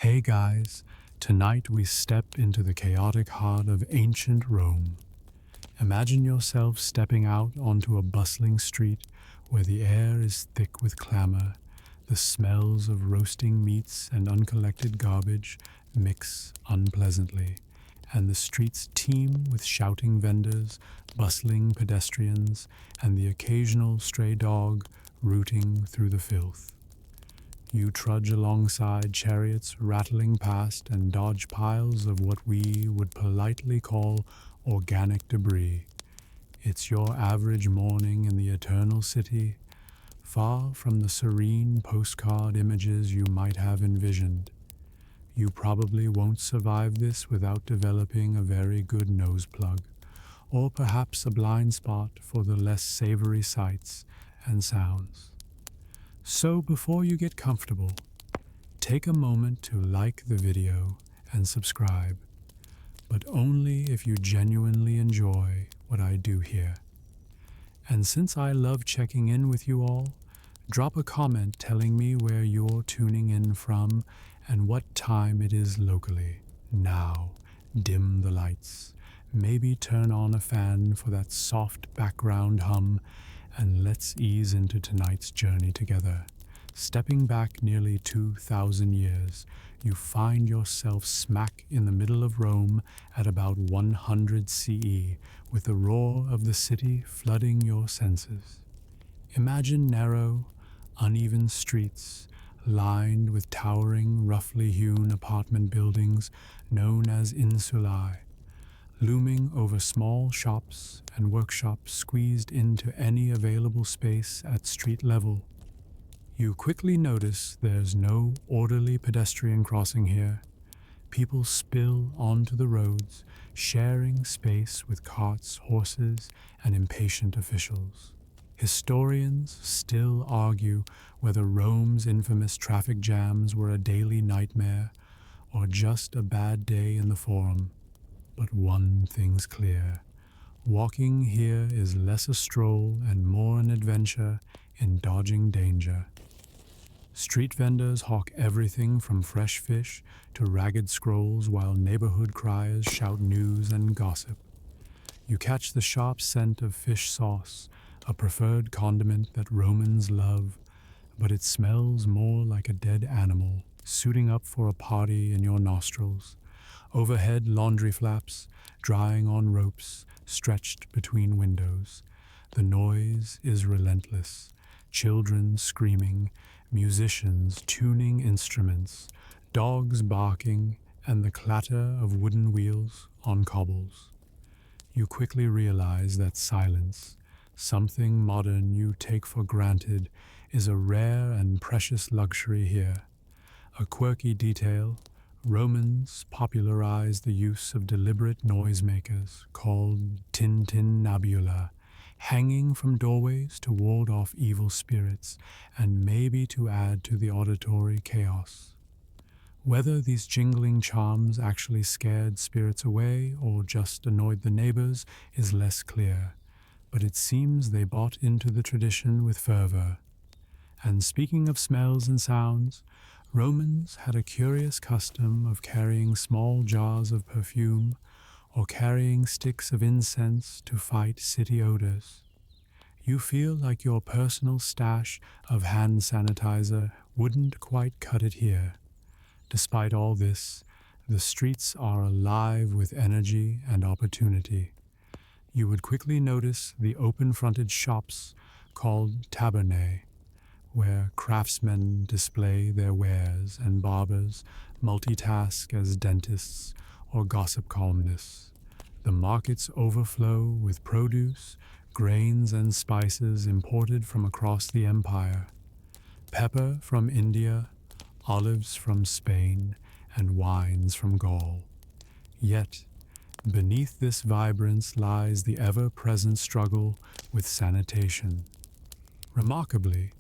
Hey guys, tonight we step into the chaotic heart of ancient Rome. Imagine yourself stepping out onto a bustling street where the air is thick with clamor, the smells of roasting meats and uncollected garbage mix unpleasantly, and the streets teem with shouting vendors, bustling pedestrians, and the occasional stray dog rooting through the filth. You trudge alongside chariots rattling past and dodge piles of what we would politely call organic debris. It's your average morning in the eternal city, far from the serene postcard images you might have envisioned. You probably won't survive this without developing a very good nose plug, or perhaps a blind spot for the less savory sights and sounds. So before you get comfortable, take a moment to like the video and subscribe, but only if you genuinely enjoy what I do here. And since I love checking in with you all, drop a comment telling me where you're tuning in from and what time it is locally. Now, dim the lights, maybe turn on a fan for that soft background hum, and let's ease into tonight's journey together. Stepping back nearly 2,000 years, you find yourself smack in the middle of Rome at about 100 CE, with the roar of the city flooding your senses. Imagine narrow, uneven streets lined with towering, roughly hewn apartment buildings known as insulae, looming over small shops and workshops squeezed into any available space at street level. You quickly notice there's no orderly pedestrian crossing here. People spill onto the roads, sharing space with carts, horses, and impatient officials. Historians still argue whether Rome's infamous traffic jams were a daily nightmare or just a bad day in the Forum. But one thing's clear. Walking here is less a stroll and more an adventure in dodging danger. Street vendors hawk everything from fresh fish to ragged scrolls while neighborhood criers shout news and gossip. You catch the sharp scent of fish sauce, a preferred condiment that Romans love, but it smells more like a dead animal, suiting up for a party in your nostrils. Overhead laundry flaps, drying on ropes stretched between windows. The noise is relentless. Children screaming, musicians tuning instruments, dogs barking, and the clatter of wooden wheels on cobbles. You quickly realize that silence, something modern you take for granted, is a rare and precious luxury here. A quirky detail, Romans popularized the use of deliberate noisemakers called tintinnabula, hanging from doorways to ward off evil spirits and maybe to add to the auditory chaos. Whether these jingling charms actually scared spirits away or just annoyed the neighbors is less clear, but it seems they bought into the tradition with fervor. And speaking of smells and sounds, Romans had a curious custom of carrying small jars of perfume or carrying sticks of incense to fight city odors. You feel like your personal stash of hand sanitizer wouldn't quite cut it here. Despite all this, the streets are alive with energy and opportunity. You would quickly notice the open-fronted shops called tabernae, where craftsmen display their wares and barbers multitask as dentists or gossip columnists. The markets overflow with produce, grains and spices imported from across the empire. Pepper from India, olives from Spain, and wines from Gaul. Yet, beneath this vibrance lies the ever-present struggle with sanitation. Remarkably,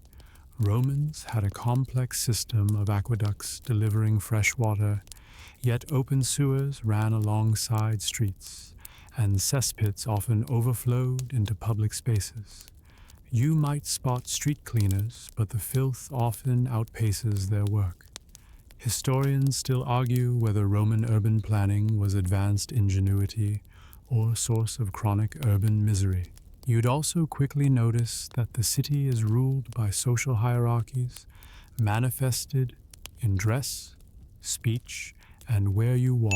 Romans had a complex system of aqueducts delivering fresh water, yet open sewers ran alongside streets, and cesspits often overflowed into public spaces. You might spot street cleaners, but the filth often outpaces their work. Historians still argue whether Roman urban planning was advanced ingenuity or a source of chronic urban misery. You'd also quickly notice that the city is ruled by social hierarchies manifested in dress, speech, and where you walk.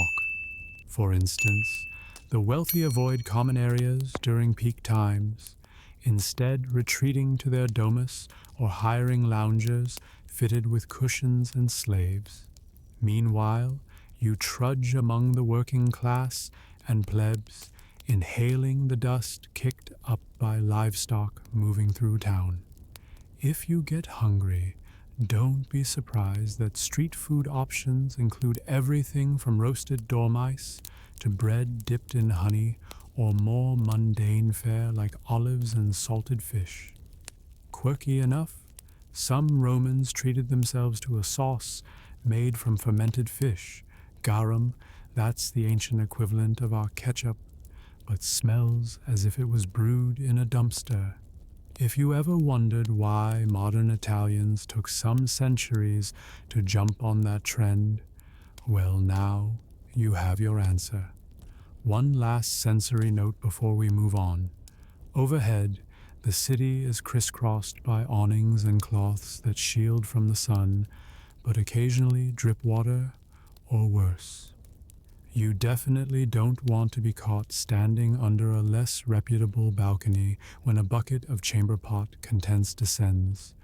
For instance, the wealthy avoid common areas during peak times, instead retreating to their domus or hiring loungers fitted with cushions and slaves. Meanwhile, you trudge among the working class and plebs, inhaling the dust kicked up by livestock moving through town. If you get hungry, don't be surprised that street food options include everything from roasted dormice to bread dipped in honey or more mundane fare like olives and salted fish. Quirky enough, some Romans treated themselves to a sauce made from fermented fish, garum, that's the ancient equivalent of our ketchup, but smells as if it was brewed in a dumpster. If you ever wondered why modern Italians took some centuries to jump on that trend, well, now you have your answer. One last sensory note before we move on. Overhead, the city is crisscrossed by awnings and cloths that shield from the sun, but occasionally drip water or worse. You definitely don't want to be caught standing under a less reputable balcony when a bucket of chamber pot contents descends,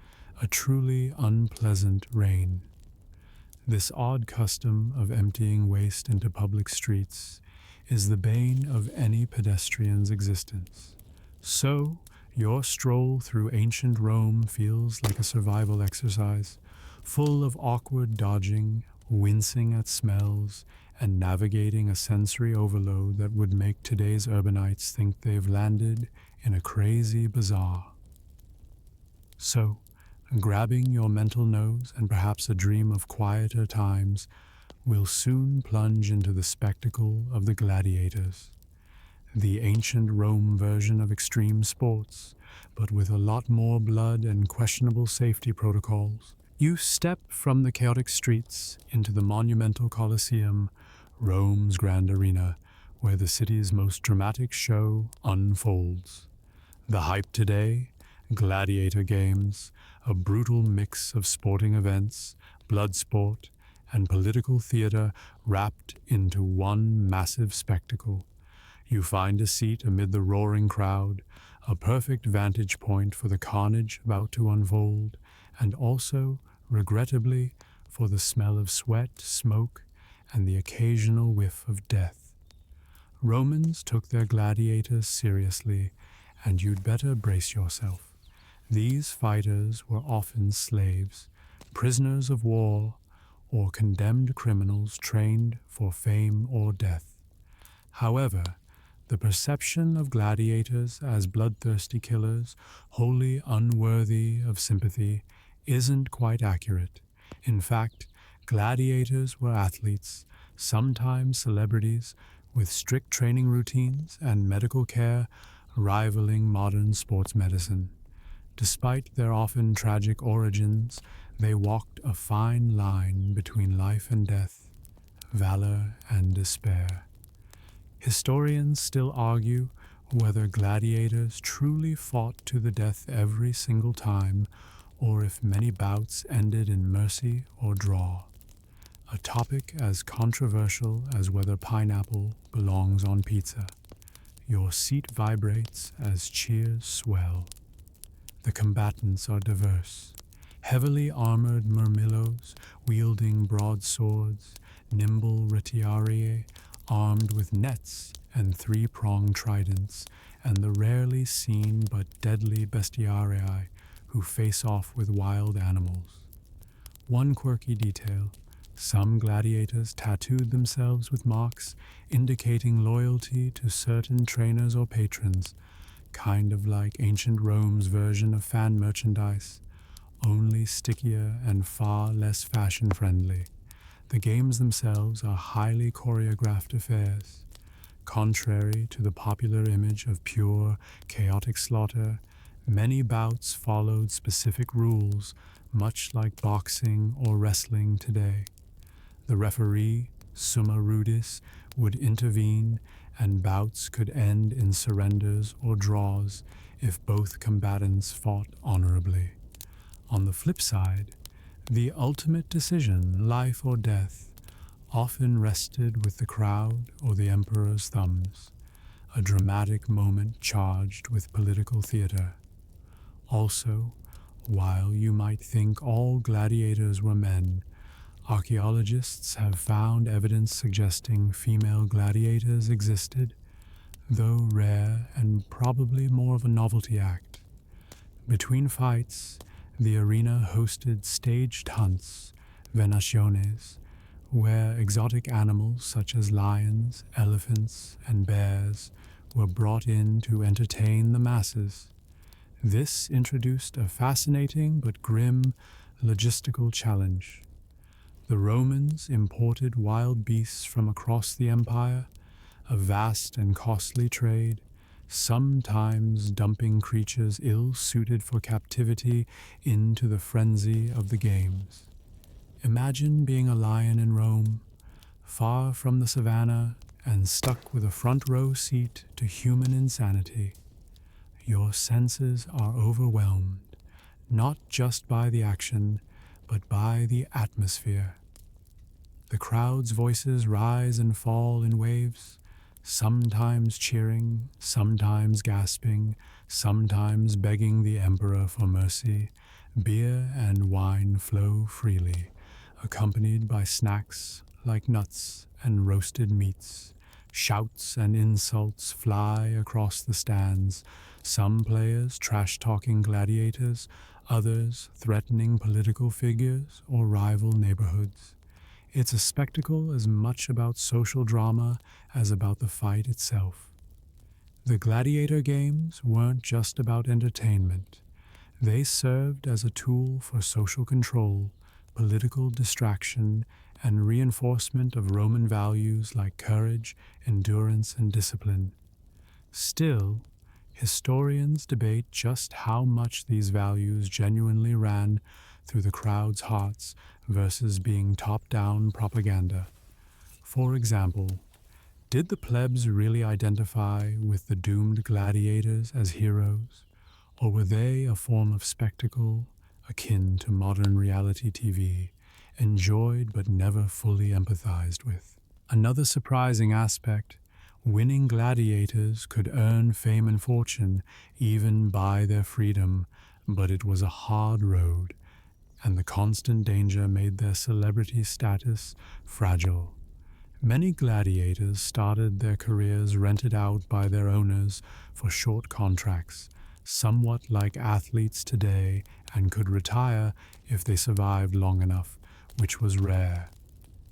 a truly unpleasant rain. This odd custom of emptying waste into public streets is the bane of any pedestrian's existence. So, your stroll through ancient Rome feels like a survival exercise, full of awkward dodging, wincing at smells, and navigating a sensory overload that would make today's urbanites think they've landed in a crazy bazaar. So, grabbing your mental nose and perhaps a dream of quieter times, we'll soon plunge into the spectacle of the gladiators. The ancient Rome version of extreme sports, but with a lot more blood and questionable safety protocols. You step from the chaotic streets into the monumental Colosseum, Rome's grand arena, where the city's most dramatic show unfolds. The hype today? Gladiator games, a brutal mix of sporting events, blood sport, and political theater wrapped into one massive spectacle. You find a seat amid the roaring crowd, a perfect vantage point for the carnage about to unfold, and also, regrettably, for the smell of sweat, smoke, and the occasional whiff of death. Romans took their gladiators seriously, and you'd better brace yourself. These fighters were often slaves, prisoners of war, or condemned criminals trained for fame or death. However, the perception of gladiators as bloodthirsty killers, wholly unworthy of sympathy, isn't quite accurate. In fact, gladiators were athletes, sometimes celebrities, with strict training routines and medical care rivaling modern sports medicine. Despite their often tragic origins, they walked a fine line between life and death, valor and despair. Historians still argue whether gladiators truly fought to the death every single time, or if many bouts ended in mercy or draw. A topic as controversial as whether pineapple belongs on pizza. Your seat vibrates as cheers swell. The combatants are diverse. Heavily armored murmillos wielding broadswords, nimble retiarii armed with nets and three-pronged tridents, and the rarely seen but deadly bestiarii who face off with wild animals. One quirky detail: some gladiators tattooed themselves with marks indicating loyalty to certain trainers or patrons, kind of like ancient Rome's version of fan merchandise, only stickier and far less fashion-friendly. The games themselves are highly choreographed affairs. Contrary to the popular image of pure, chaotic slaughter, many bouts followed specific rules, much like boxing or wrestling today. The referee, summa rudis, would intervene, and bouts could end in surrenders or draws if both combatants fought honorably. On the flip side, the ultimate decision, life or death, often rested with the crowd or the emperor's thumbs, a dramatic moment charged with political theater. Also, while you might think all gladiators were men, archaeologists have found evidence suggesting female gladiators existed, though rare and probably more of a novelty act. Between fights, the arena hosted staged hunts, venaciones, where exotic animals such as lions, elephants, and bears were brought in to entertain the masses. This introduced a fascinating but grim logistical challenge. The Romans imported wild beasts from across the empire, a vast and costly trade, sometimes dumping creatures ill-suited for captivity into the frenzy of the games. Imagine being a lion in Rome, far from the savannah and stuck with a front row seat to human insanity. Your senses are overwhelmed, not just by the action, but by the atmosphere. The crowd's voices rise and fall in waves, sometimes cheering, sometimes gasping, sometimes begging the emperor for mercy. Beer and wine flow freely, accompanied by snacks like nuts and roasted meats. Shouts and insults fly across the stands, some players trash-talking gladiators, others threatening political figures or rival neighborhoods. It's a spectacle as much about social drama as about the fight itself. The gladiator games weren't just about entertainment. They served as a tool for social control, political distraction, and reinforcement of Roman values like courage, endurance, and discipline. Still, historians debate just how much these values genuinely ran through the crowd's hearts versus being top-down propaganda. For example, did the plebs really identify with the doomed gladiators as heroes, or were they a form of spectacle akin to modern reality TV, enjoyed but never fully empathized with? Another surprising aspect, winning gladiators could earn fame and fortune, even buy their freedom, but it was a hard road, and the constant danger made their celebrity status fragile. Many gladiators started their careers rented out by their owners for short contracts, somewhat like athletes today, and could retire if they survived long enough, which was rare.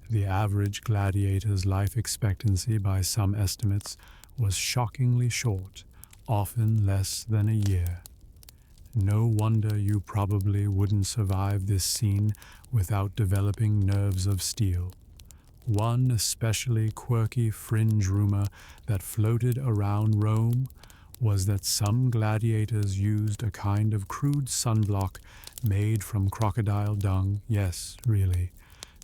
The average gladiator's life expectancy, by some estimates, was shockingly short, often less than a year. No wonder you probably wouldn't survive this scene without developing nerves of steel. One especially quirky fringe rumor that floated around Rome was that some gladiators used a kind of crude sunblock made from crocodile dung, yes, really,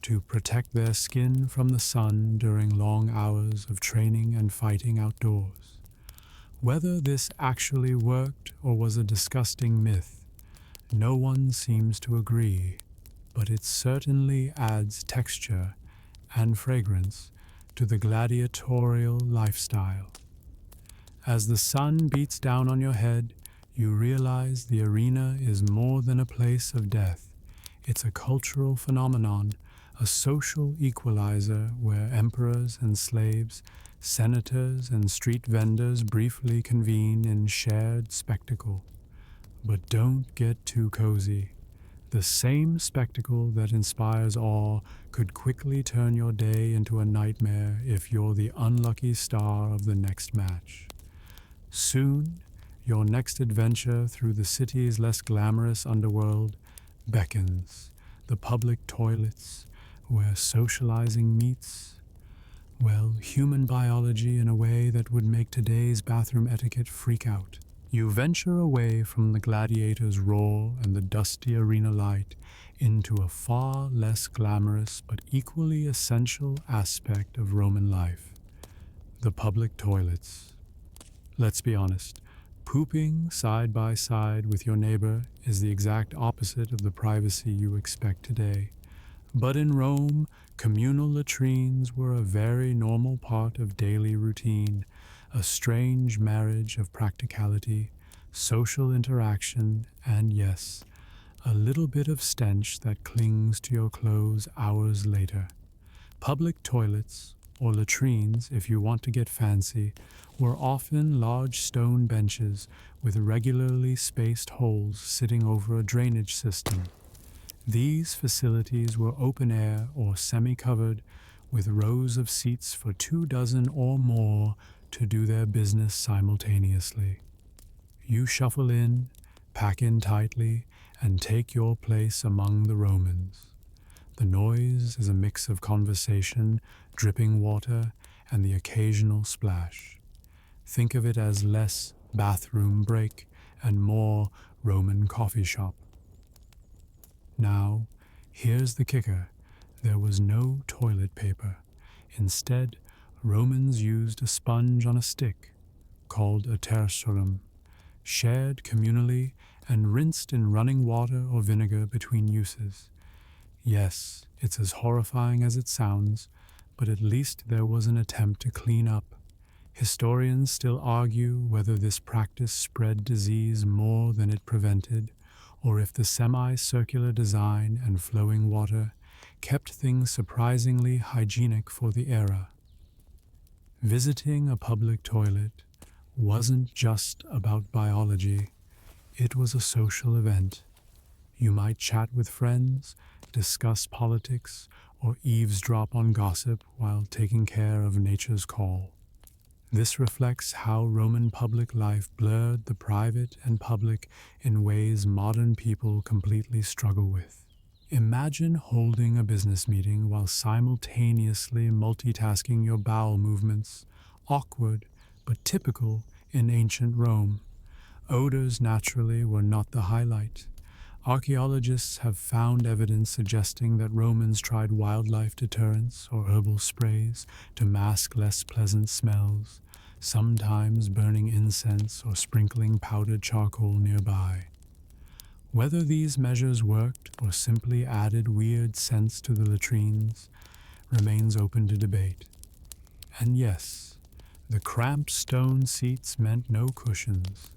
to protect their skin from the sun during long hours of training and fighting outdoors. Whether this actually worked or was a disgusting myth, no one seems to agree, but it certainly adds texture and fragrance to the gladiatorial lifestyle. As the sun beats down on your head, you realize the arena is more than a place of death. It's a cultural phenomenon, a social equalizer where emperors and slaves, senators and street vendors briefly convene in shared spectacle. But don't get too cozy. The same spectacle that inspires awe could quickly turn your day into a nightmare if you're the unlucky star of the next match. Soon, your next adventure through the city's less glamorous underworld beckons. The public toilets, where socializing meets, well, human biology in a way that would make today's bathroom etiquette freak out. You venture away from the gladiator's roar and the dusty arena light into a far less glamorous but equally essential aspect of Roman life: the public toilets. Let's be honest, pooping side by side with your neighbor is the exact opposite of the privacy you expect today. But in Rome, communal latrines were a very normal part of daily routine, a strange marriage of practicality, social interaction, and yes, a little bit of stench that clings to your clothes hours later. Public toilets, or latrines if you want to get fancy, were often large stone benches with regularly spaced holes sitting over a drainage system. These facilities were open air or semi-covered, with rows of seats for 24 or more to do their business simultaneously. You shuffle in, pack in tightly, and take your place among the Romans. The noise is a mix of conversation, dripping water, and the occasional splash. Think of it as less bathroom break and more Roman coffee shop. Now, here's the kicker. There was no toilet paper. Instead, Romans used a sponge on a stick, called a tertium, shared communally and rinsed in running water or vinegar between uses. Yes, it's as horrifying as it sounds, but at least there was an attempt to clean up. Historians still argue whether this practice spread disease more than it prevented, or if the semicircular design and flowing water kept things surprisingly hygienic for the era. Visiting a public toilet wasn't just about biology, it was a social event. You might chat with friends, discuss politics, or eavesdrop on gossip while taking care of nature's call. This reflects how Roman public life blurred the private and public in ways modern people completely struggle with. Imagine holding a business meeting while simultaneously multitasking your bowel movements, awkward but typical in ancient Rome. Odors naturally were not the highlight. Archaeologists have found evidence suggesting that Romans tried wildlife deterrents or herbal sprays to mask less pleasant smells, sometimes burning incense or sprinkling powdered charcoal nearby. Whether these measures worked or simply added weird scents to the latrines remains open to debate. And yes, the cramped stone seats meant no cushions.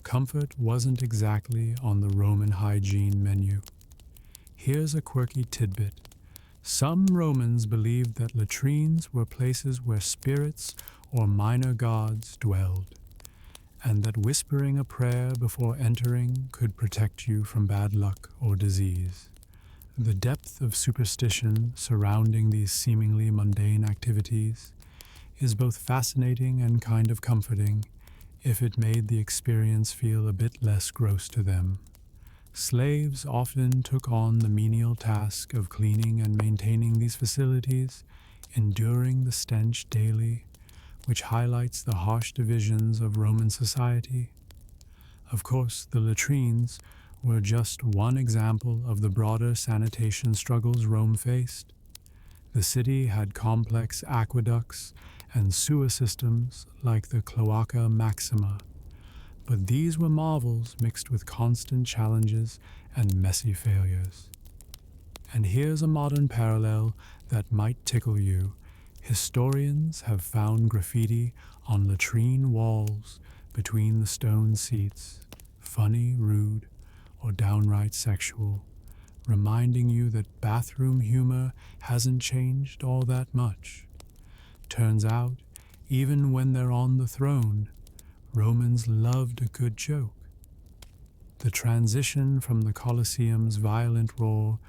Comfort wasn't exactly on the Roman hygiene menu. Here's a quirky tidbit. Some Romans believed that latrines were places where spirits or minor gods dwelled, and that whispering a prayer before entering could protect you from bad luck or disease. The depth of superstition surrounding these seemingly mundane activities is both fascinating and kind of comforting, if it made the experience feel a bit less gross to them. Slaves often took on the menial task of cleaning and maintaining these facilities, enduring the stench daily, which highlights the harsh divisions of Roman society. Of course, the latrines were just one example of the broader sanitation struggles Rome faced. The city had complex aqueducts and sewer systems like the Cloaca Maxima, but these were marvels mixed with constant challenges and messy failures. And here's a modern parallel that might tickle you. Historians have found graffiti on latrine walls between the stone seats, funny, rude, or downright sexual, reminding you that bathroom humor hasn't changed all that much. Turns out, even when they're on the throne, Romans loved a good joke. The transition from the Colosseum's violent roar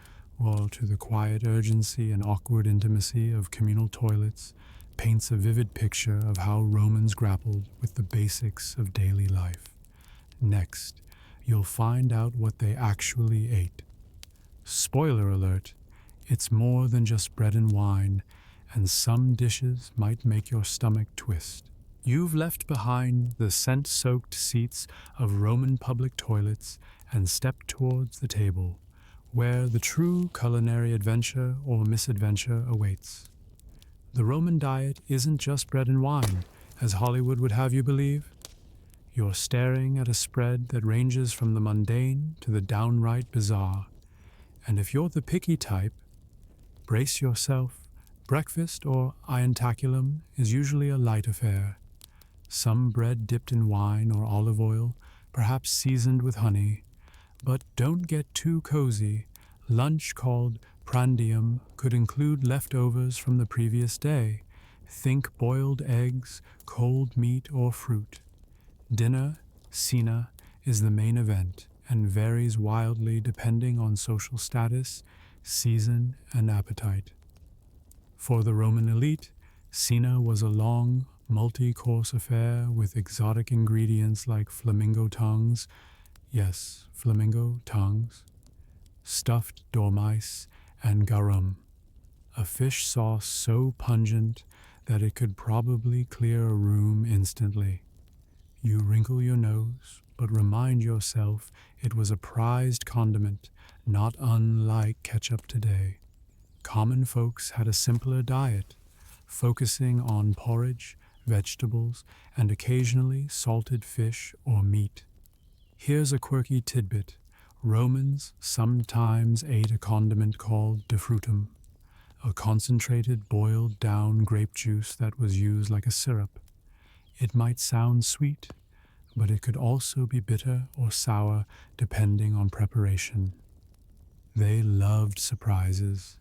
to the quiet urgency and awkward intimacy of communal toilets paints a vivid picture of how Romans grappled with the basics of daily life. Next, you'll find out what they actually ate. Spoiler alert, it's more than just bread and wine, and some dishes might make your stomach twist. You've left behind the scent-soaked seats of Roman public toilets and stepped towards the table, where the true culinary adventure or misadventure awaits. The Roman diet isn't just bread and wine, as Hollywood would have you believe. You're staring at a spread that ranges from the mundane to the downright bizarre. And if you're the picky type, brace yourself. Breakfast or ientaculum is usually a light affair. Some bread dipped in wine or olive oil, perhaps seasoned with honey. But don't get too cozy. Lunch, called prandium, could include leftovers from the previous day. Think boiled eggs, cold meat, or fruit. Dinner, cena, is the main event and varies wildly depending on social status, season, and appetite. For the Roman elite, cena was a long, multi-course affair with exotic ingredients like flamingo tongues, yes, flamingo tongues, stuffed dormice, and garum, a fish sauce so pungent that it could probably clear a room instantly. You wrinkle your nose, but remind yourself it was a prized condiment, not unlike ketchup today. Common folks had a simpler diet, focusing on porridge, vegetables, and occasionally salted fish or meat. Here's a quirky tidbit. Romans sometimes ate a condiment called defrutum, a concentrated boiled down grape juice that was used like a syrup. It might sound sweet, but it could also be bitter or sour depending on preparation. They loved surprises.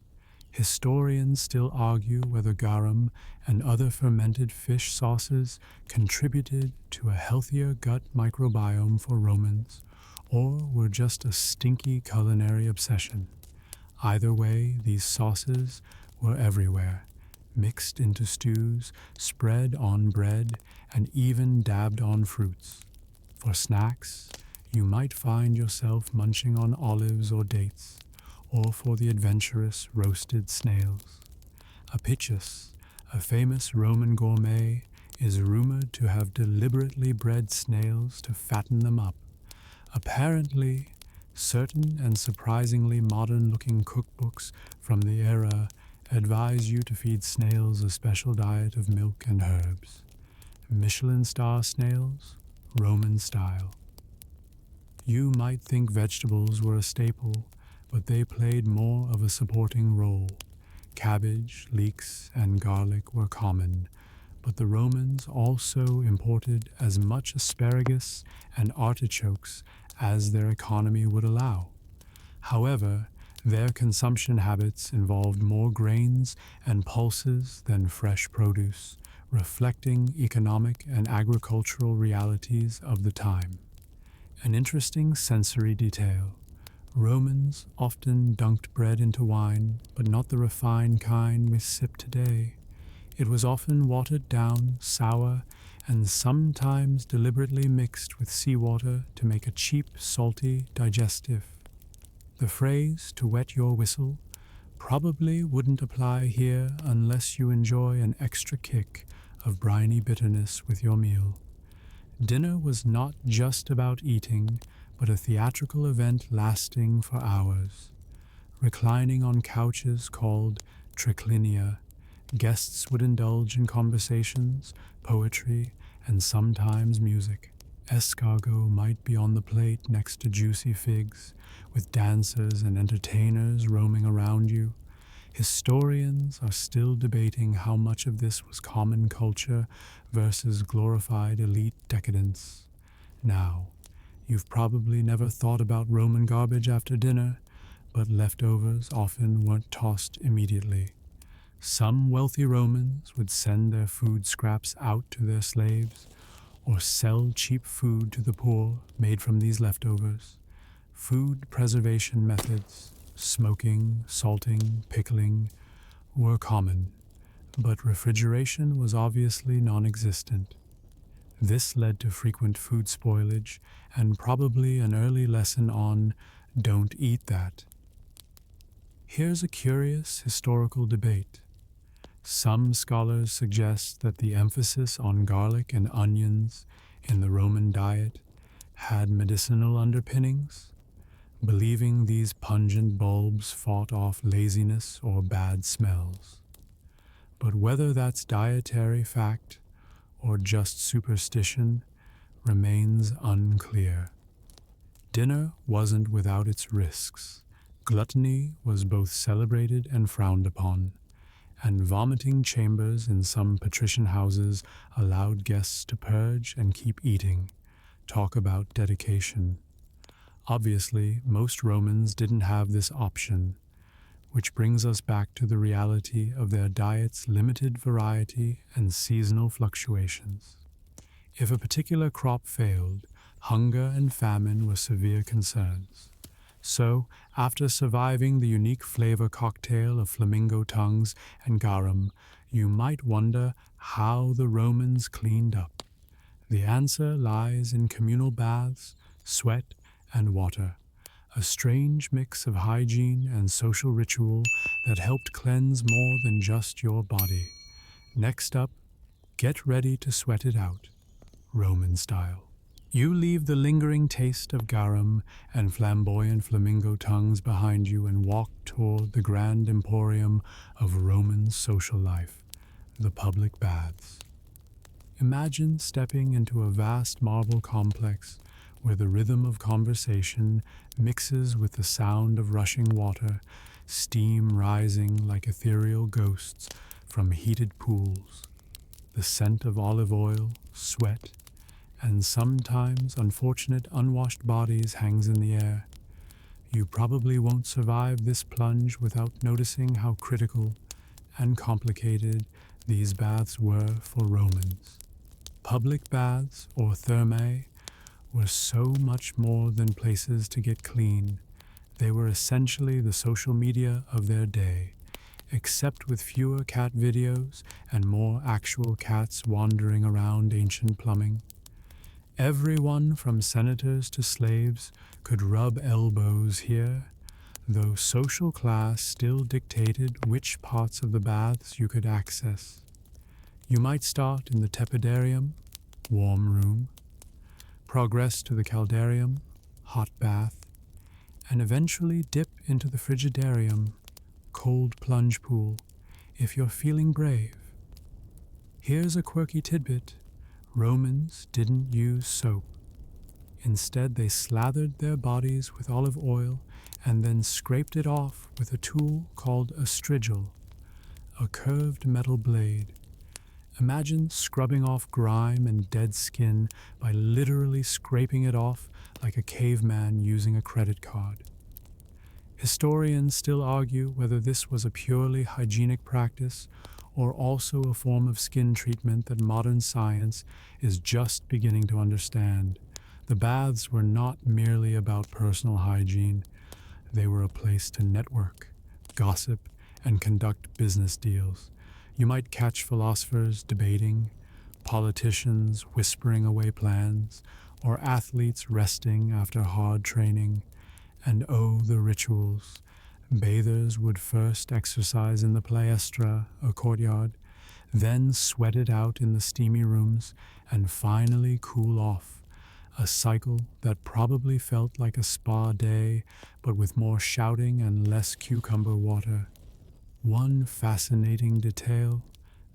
Historians still argue whether garum and other fermented fish sauces contributed to a healthier gut microbiome for Romans, or were just a stinky culinary obsession. Either way, these sauces were everywhere, mixed into stews, spread on bread, and even dabbed on fruits. For snacks, you might find yourself munching on olives or dates, or for the adventurous, roasted snails. Apicius, a famous Roman gourmet, is rumored to have deliberately bred snails to fatten them up. Apparently, certain and surprisingly modern-looking cookbooks from the era advise you to feed snails a special diet of milk and herbs. Michelin star snails, Roman style. You might think vegetables were a staple, but they played more of a supporting role. Cabbage, leeks, and garlic were common, but the Romans also imported as much asparagus and artichokes as their economy would allow. However, their consumption habits involved more grains and pulses than fresh produce, reflecting economic and agricultural realities of the time. An interesting sensory detail. Romans often dunked bread into wine, but not the refined kind we sip today. It was often watered down, sour, and sometimes deliberately mixed with seawater to make a cheap, salty digestive. The phrase, "to wet your whistle," probably wouldn't apply here unless you enjoy an extra kick of briny bitterness with your meal. Dinner was not just about eating, but a theatrical event lasting for hours. Reclining on couches called triclinia, guests would indulge in conversations, poetry, and sometimes music. Escargot might be on the plate next to juicy figs, with dancers and entertainers roaming around you. Historians are still debating how much of this was common culture versus glorified elite decadence. Now, you've probably never thought about Roman garbage after dinner, but leftovers often weren't tossed immediately. Some wealthy Romans would send their food scraps out to their slaves, or sell cheap food to the poor made from these leftovers. Food preservation methods, smoking, salting, pickling, were common, but refrigeration was obviously non-existent. This led to frequent food spoilage and probably an early lesson on "don't eat that." Here's a curious historical debate. Some scholars suggest that the emphasis on garlic and onions in the Roman diet had medicinal underpinnings, believing these pungent bulbs fought off laziness or bad smells. But whether that's dietary fact or just superstition remains unclear. Dinner wasn't without its risks. Gluttony was both celebrated and frowned upon, and vomiting chambers in some patrician houses allowed guests to purge and keep eating. Talk about dedication. Obviously, most Romans didn't have this option, which brings us back to the reality of their diet's limited variety and seasonal fluctuations. If a particular crop failed, hunger and famine were severe concerns. So, after surviving the unique flavor cocktail of flamingo tongues and garum, you might wonder how the Romans cleaned up. The answer lies in communal baths, sweat, and water, a strange mix of hygiene and social ritual that helped cleanse more than just your body. Next up, get ready to sweat it out, Roman style. You leave the lingering taste of garum and flamboyant flamingo tongues behind you and walk toward the grand emporium of Roman social life, the public baths. Imagine stepping into a vast marble complex where the rhythm of conversation mixes with the sound of rushing water, steam rising like ethereal ghosts from heated pools. The scent of olive oil, sweat, and sometimes unfortunate unwashed bodies hangs in the air. You probably won't survive this plunge without noticing how critical and complicated these baths were for Romans. Public baths, or thermae, were so much more than places to get clean. They were essentially the social media of their day, except with fewer cat videos and more actual cats wandering around ancient plumbing. Everyone from senators to slaves could rub elbows here, though social class still dictated which parts of the baths you could access. You might start in the tepidarium, warm room, progress to the caldarium, hot bath, and eventually dip into the frigidarium, cold plunge pool, if you're feeling brave. Here's a quirky tidbit. Romans didn't use soap. Instead, they slathered their bodies with olive oil and then scraped it off with a tool called a strigil, a curved metal blade. Imagine scrubbing off grime and dead skin by literally scraping it off like a caveman using a credit card. Historians still argue whether this was a purely hygienic practice or also a form of skin treatment that modern science is just beginning to understand. The baths were not merely about personal hygiene. They were a place to network, gossip, and conduct business deals. You might catch philosophers debating, politicians whispering away plans, or athletes resting after hard training. And oh, the rituals. Bathers would first exercise in the palestra, a courtyard, then sweat it out in the steamy rooms, and finally cool off, a cycle that probably felt like a spa day, but with more shouting and less cucumber water. One fascinating detail,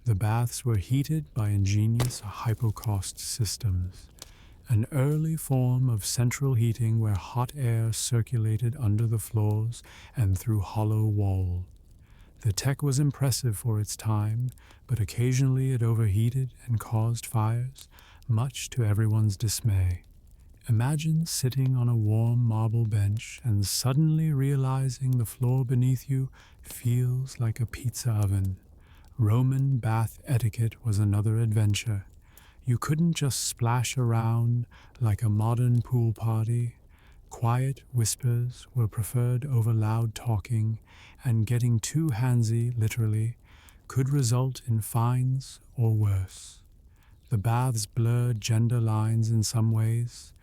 the baths were heated by ingenious hypocaust systems, an early form of central heating where hot air circulated under the floors and through hollow walls. The tech was impressive for its time, but occasionally it overheated and caused fires, much to everyone's dismay. Imagine sitting on a warm marble bench and suddenly realizing the floor beneath you feels like a pizza oven. Roman bath etiquette was another adventure. You couldn't just splash around like a modern pool party. Quiet whispers were preferred over loud talking, and getting too handsy, literally, could result in fines or worse. The baths blurred gender lines in some ways,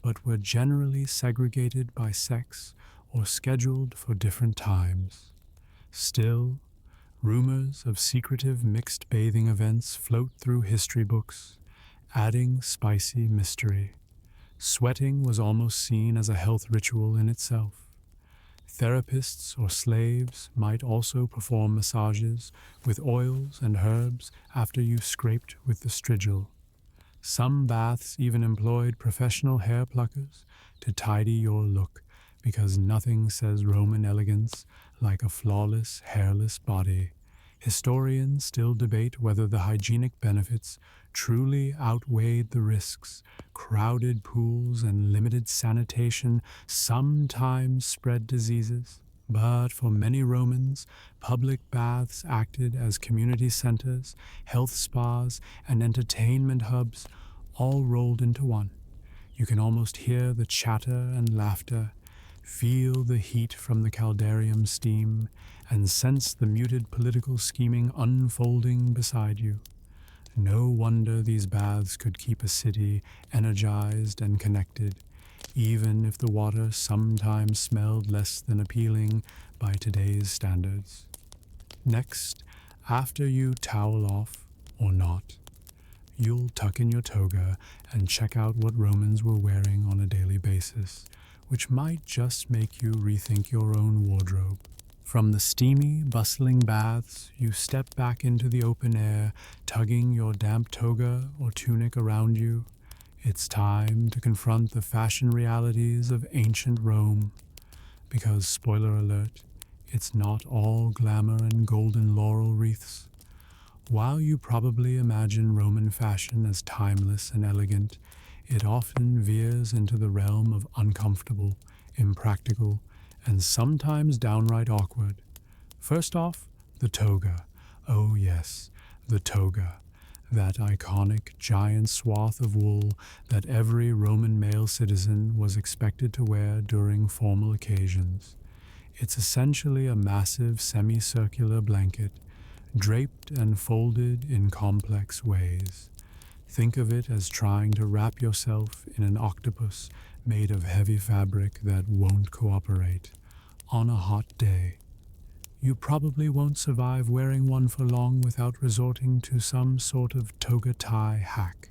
but were generally segregated by sex or scheduled for different times. Still, Rumors of secretive mixed bathing events float through history books, adding spicy mystery. Sweating was almost seen as a health ritual in itself. Therapists or slaves might also perform massages with oils and herbs after you scraped with the strigil. Some baths even employed professional hair pluckers to tidy your look, because nothing says Roman elegance like a flawless, hairless body. Historians still debate whether the hygienic benefits truly outweighed the risks. Crowded pools and limited sanitation sometimes spread diseases. But for many Romans, public baths acted as community centers, health spas, and entertainment hubs, all rolled into one. You can almost hear the chatter and laughter, feel the heat from the caldarium steam, and sense the muted political scheming unfolding beside you. No wonder these baths could keep a city energized and connected, even if the water sometimes smelled less than appealing by today's standards. Next, after you towel off, or not, you'll tuck in your toga and check out what Romans were wearing on a daily basis, which might just make you rethink your own wardrobe. From the steamy, bustling baths, you step back into the open air, tugging your damp toga or tunic around you. It's time to confront the fashion realities of ancient Rome. Because, spoiler alert, it's not all glamour and golden laurel wreaths. While you probably imagine Roman fashion as timeless and elegant, it often veers into the realm of uncomfortable, impractical, and sometimes downright awkward. First off, the toga. Oh yes, the toga. That iconic giant swath of wool that every Roman male citizen was expected to wear during formal occasions. It's essentially a massive semicircular blanket, draped and folded in complex ways. Think of it as trying to wrap yourself in an octopus made of heavy fabric that won't cooperate. On a hot day, you probably won't survive wearing one for long without resorting to some sort of toga tie hack.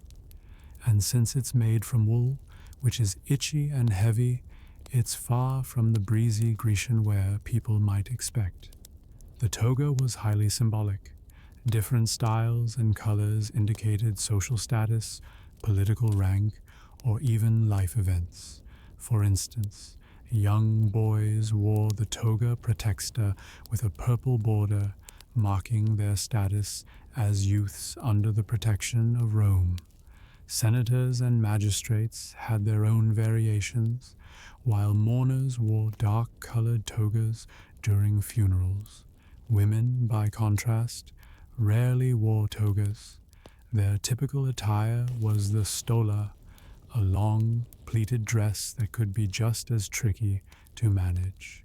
And since it's made from wool, which is itchy and heavy, it's far from the breezy Grecian wear people might expect. The toga was highly symbolic. Different styles and colors indicated social status, political rank, or even life events. For instance, young boys wore the toga praetexta with a purple border, marking their status as youths under the protection of Rome. Senators and magistrates had their own variations, while mourners wore dark-colored togas during funerals. Women, by contrast, rarely wore togas. Their typical attire was the stola, a long, pleated dress that could be just as tricky to manage.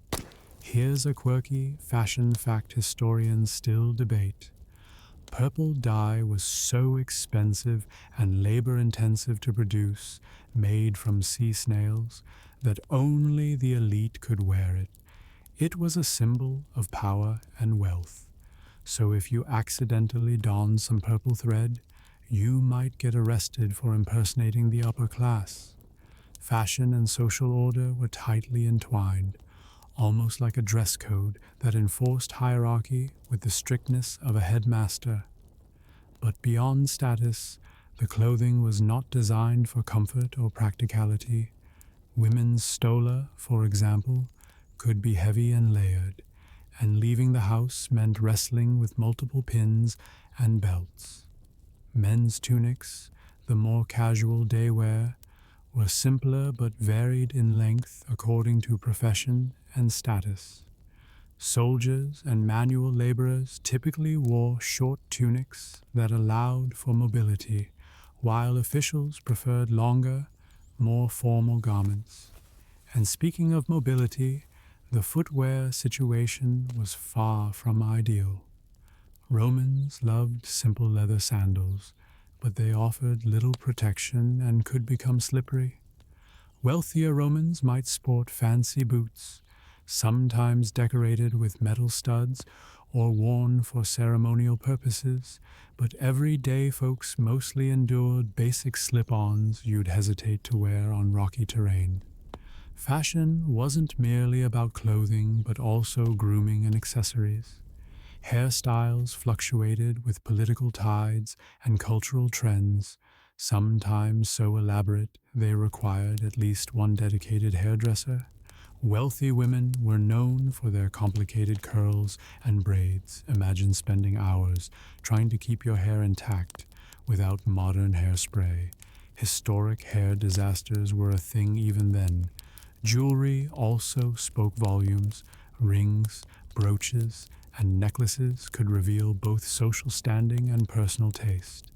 Here's a quirky fashion fact historians still debate. Purple dye was so expensive and labor-intensive to produce, made from sea snails, that only the elite could wear it. It was a symbol of power and wealth. So if you accidentally donned some purple thread, you might get arrested for impersonating the upper class. Fashion and social order were tightly entwined, almost like a dress code that enforced hierarchy with the strictness of a headmaster. But beyond status, the clothing was not designed for comfort or practicality. Women's stola, for example, could be heavy and layered, and leaving the house meant wrestling with multiple pins and belts. Men's tunics, the more casual day wear, were simpler but varied in length according to profession and status. Soldiers and manual laborers typically wore short tunics that allowed for mobility, while officials preferred longer, more formal garments. And speaking of mobility, the footwear situation was far from ideal. Romans loved simple leather sandals, but they offered little protection and could become slippery. Wealthier Romans might sport fancy boots, sometimes decorated with metal studs or worn for ceremonial purposes, but everyday folks mostly endured basic slip-ons you'd hesitate to wear on rocky terrain. Fashion wasn't merely about clothing, but also grooming and accessories. Hairstyles fluctuated with political tides and cultural trends, sometimes so elaborate they required at least one dedicated hairdresser. Wealthy women were known for their complicated curls and braids. Imagine spending hours trying to keep your hair intact without modern hairspray. Historic hair disasters were a thing even then. Jewelry also spoke volumes. Rings, brooches, and necklaces could reveal both social standing and personal taste.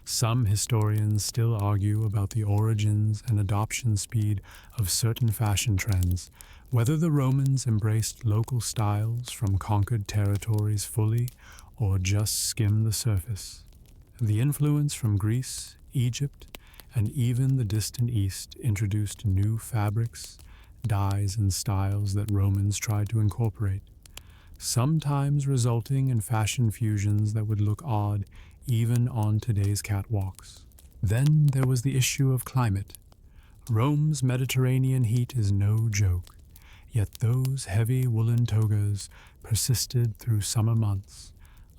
Some historians still argue about the origins and adoption speed of certain fashion trends, whether the Romans embraced local styles from conquered territories fully or just skimmed the surface. The influence from Greece, Egypt, and even the distant East introduced new fabrics, dyes, and styles that Romans tried to incorporate, sometimes resulting in fashion fusions that would look odd even on today's catwalks. Then there was the issue of climate. Rome's Mediterranean heat is no joke, yet those heavy woolen togas persisted through summer months.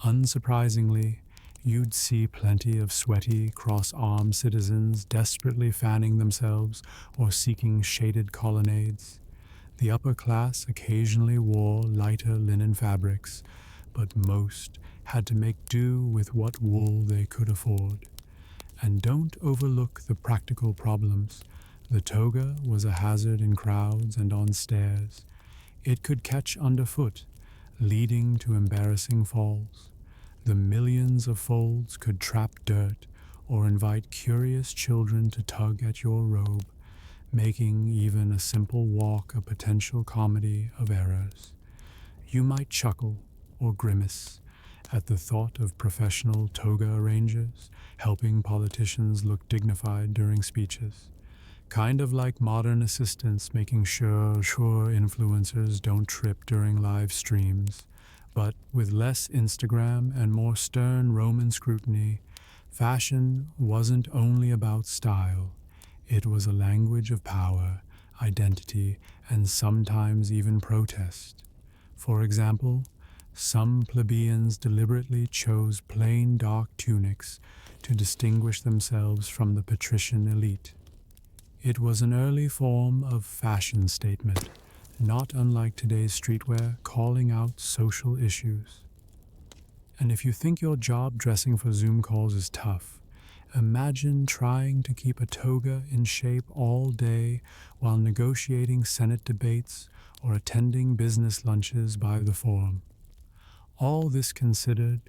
Unsurprisingly, you'd see plenty of sweaty, cross-armed citizens desperately fanning themselves or seeking shaded colonnades. The upper class occasionally wore lighter linen fabrics, but most had to make do with what wool they could afford. And don't overlook the practical problems. The toga was a hazard in crowds and on stairs. It could catch underfoot, leading to embarrassing falls. The millions of folds could trap dirt or invite curious children to tug at your robe, making even a simple walk a potential comedy of errors. You might chuckle or grimace at the thought of professional toga arrangers helping politicians look dignified during speeches. Kind of like modern assistants making sure influencers don't trip during live streams. But with less Instagram and more stern Roman scrutiny, fashion wasn't only about style. It was a language of power, identity, and sometimes even protest. For example, some plebeians deliberately chose plain dark tunics to distinguish themselves from the patrician elite. It was an early form of fashion statement, not unlike today's streetwear, calling out social issues. And if you think your job dressing for Zoom calls is tough, imagine trying to keep a toga in shape all day while negotiating Senate debates or attending business lunches by the Forum. All this considered,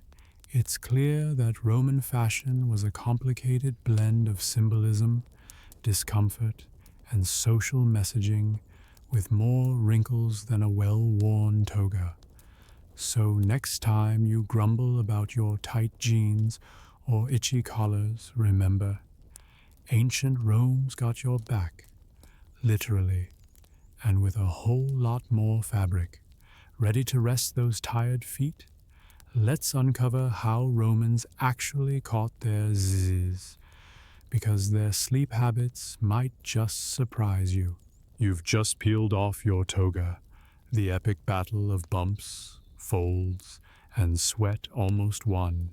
it's clear that Roman fashion was a complicated blend of symbolism, discomfort, and social messaging with more wrinkles than a well-worn toga. So next time you grumble about your tight jeans or itchy collars, remember, ancient Rome's got your back, literally, and with a whole lot more fabric. Ready to rest those tired feet? Let's uncover how Romans actually caught their zzz, because their sleep habits might just surprise you. You've just peeled off your toga, the epic battle of bumps, folds, and sweat almost won.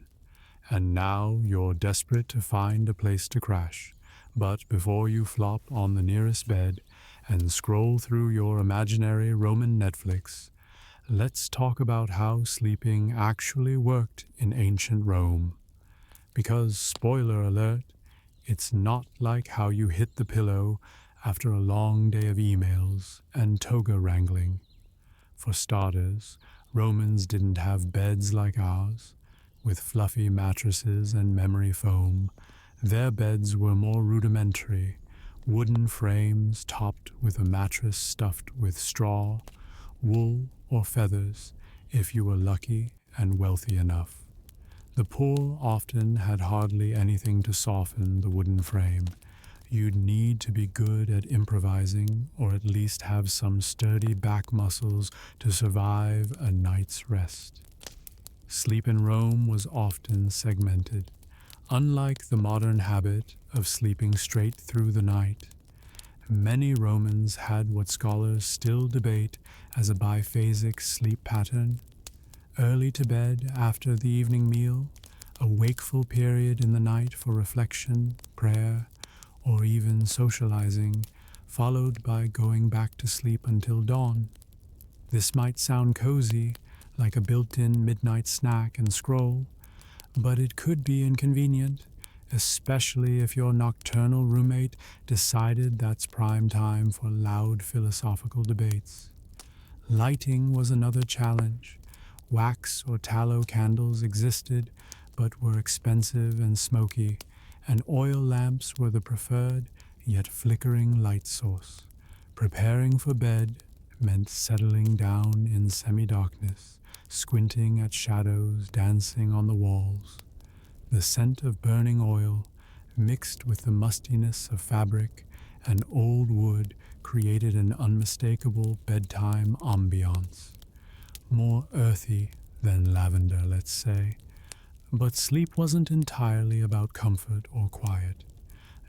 And now you're desperate to find a place to crash. But before you flop on the nearest bed and scroll through your imaginary Roman Netflix, let's talk about how sleeping actually worked in ancient Rome. Because, spoiler alert, it's not like how you hit the pillow after a long day of emails and toga wrangling. For starters, Romans didn't have beds like ours, with fluffy mattresses and memory foam. Their beds were more rudimentary, wooden frames topped with a mattress stuffed with straw, wool, or feathers, if you were lucky and wealthy enough. The poor often had hardly anything to soften the wooden frame. You'd need to be good at improvising or at least have some sturdy back muscles to survive a night's rest. Sleep in Rome was often segmented. Unlike the modern habit of sleeping straight through the night, many Romans had what scholars still debate as a biphasic sleep pattern: early to bed after the evening meal, a wakeful period in the night for reflection, prayer, or even socializing, followed by going back to sleep until dawn. This might sound cozy, like a built-in midnight snack and scroll, but it could be inconvenient, especially if your nocturnal roommate decided that's prime time for loud philosophical debates. Lighting was another challenge. Wax or tallow candles existed, but were expensive and smoky, and oil lamps were the preferred, yet flickering light source. Preparing for bed meant settling down in semi-darkness, squinting at shadows dancing on the walls. The scent of burning oil, mixed with the mustiness of fabric and old wood, created an unmistakable bedtime ambiance. More earthy than lavender, let's say. But sleep wasn't entirely about comfort or quiet.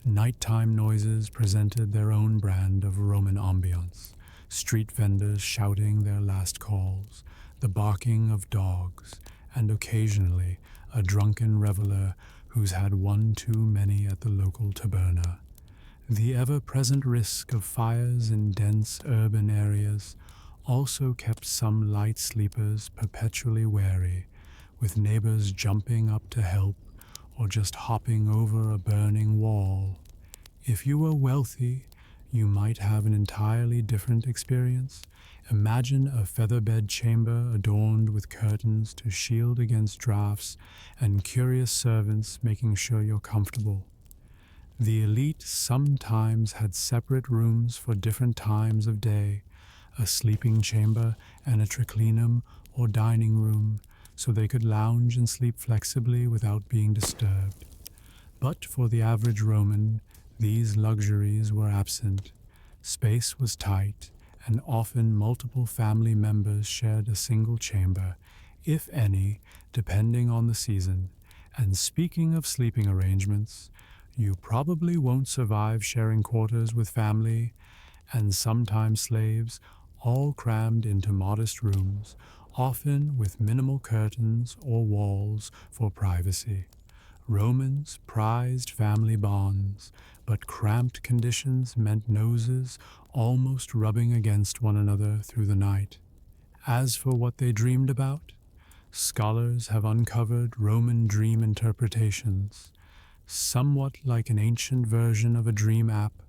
Nighttime noises presented their own brand of Roman ambiance. Street vendors shouting their last calls, the barking of dogs, and occasionally a drunken reveler who's had one too many at the local taberna. The ever-present risk of fires in dense urban areas also kept some light sleepers perpetually wary, with neighbors jumping up to help or just hopping over a burning wall. If you were wealthy, you might have an entirely different experience. Imagine a featherbed chamber adorned with curtains to shield against drafts and curious servants making sure you're comfortable. The elite sometimes had separate rooms for different times of day, a sleeping chamber and a triclinum or dining room, so they could lounge and sleep flexibly without being disturbed. But for the average Roman, these luxuries were absent. Space was tight, and often multiple family members shared a single chamber, if any, depending on the season. And speaking of sleeping arrangements, you probably won't survive sharing quarters with family and sometimes slaves, all crammed into modest rooms, often with minimal curtains or walls for privacy. Romans prized family bonds, but cramped conditions meant noses almost rubbing against one another through the night. As for what they dreamed about, scholars have uncovered Roman dream interpretations, somewhat like an ancient version of a dream app,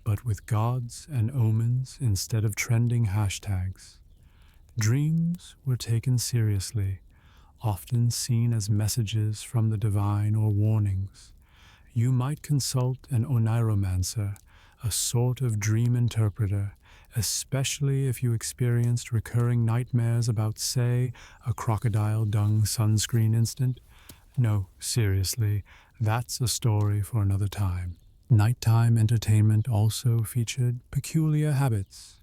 but with gods and omens instead of trending hashtags. Dreams were taken seriously, often seen as messages from the divine or warnings. You might consult an oniromancer, a sort of dream interpreter, especially if you experienced recurring nightmares about, say, a crocodile dung sunscreen instant. No, seriously, that's a story for another time. Nighttime entertainment also featured peculiar habits.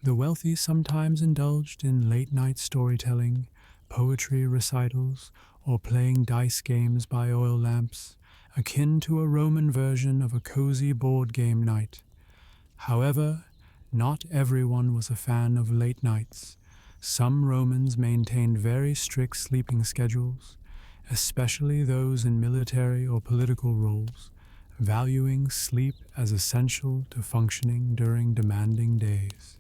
The wealthy sometimes indulged in late-night storytelling, poetry recitals, or playing dice games by oil lamps, akin to a Roman version of a cozy board game night. However, not everyone was a fan of late nights. Some Romans maintained very strict sleeping schedules, especially those in military or political roles, valuing sleep as essential to functioning during demanding days.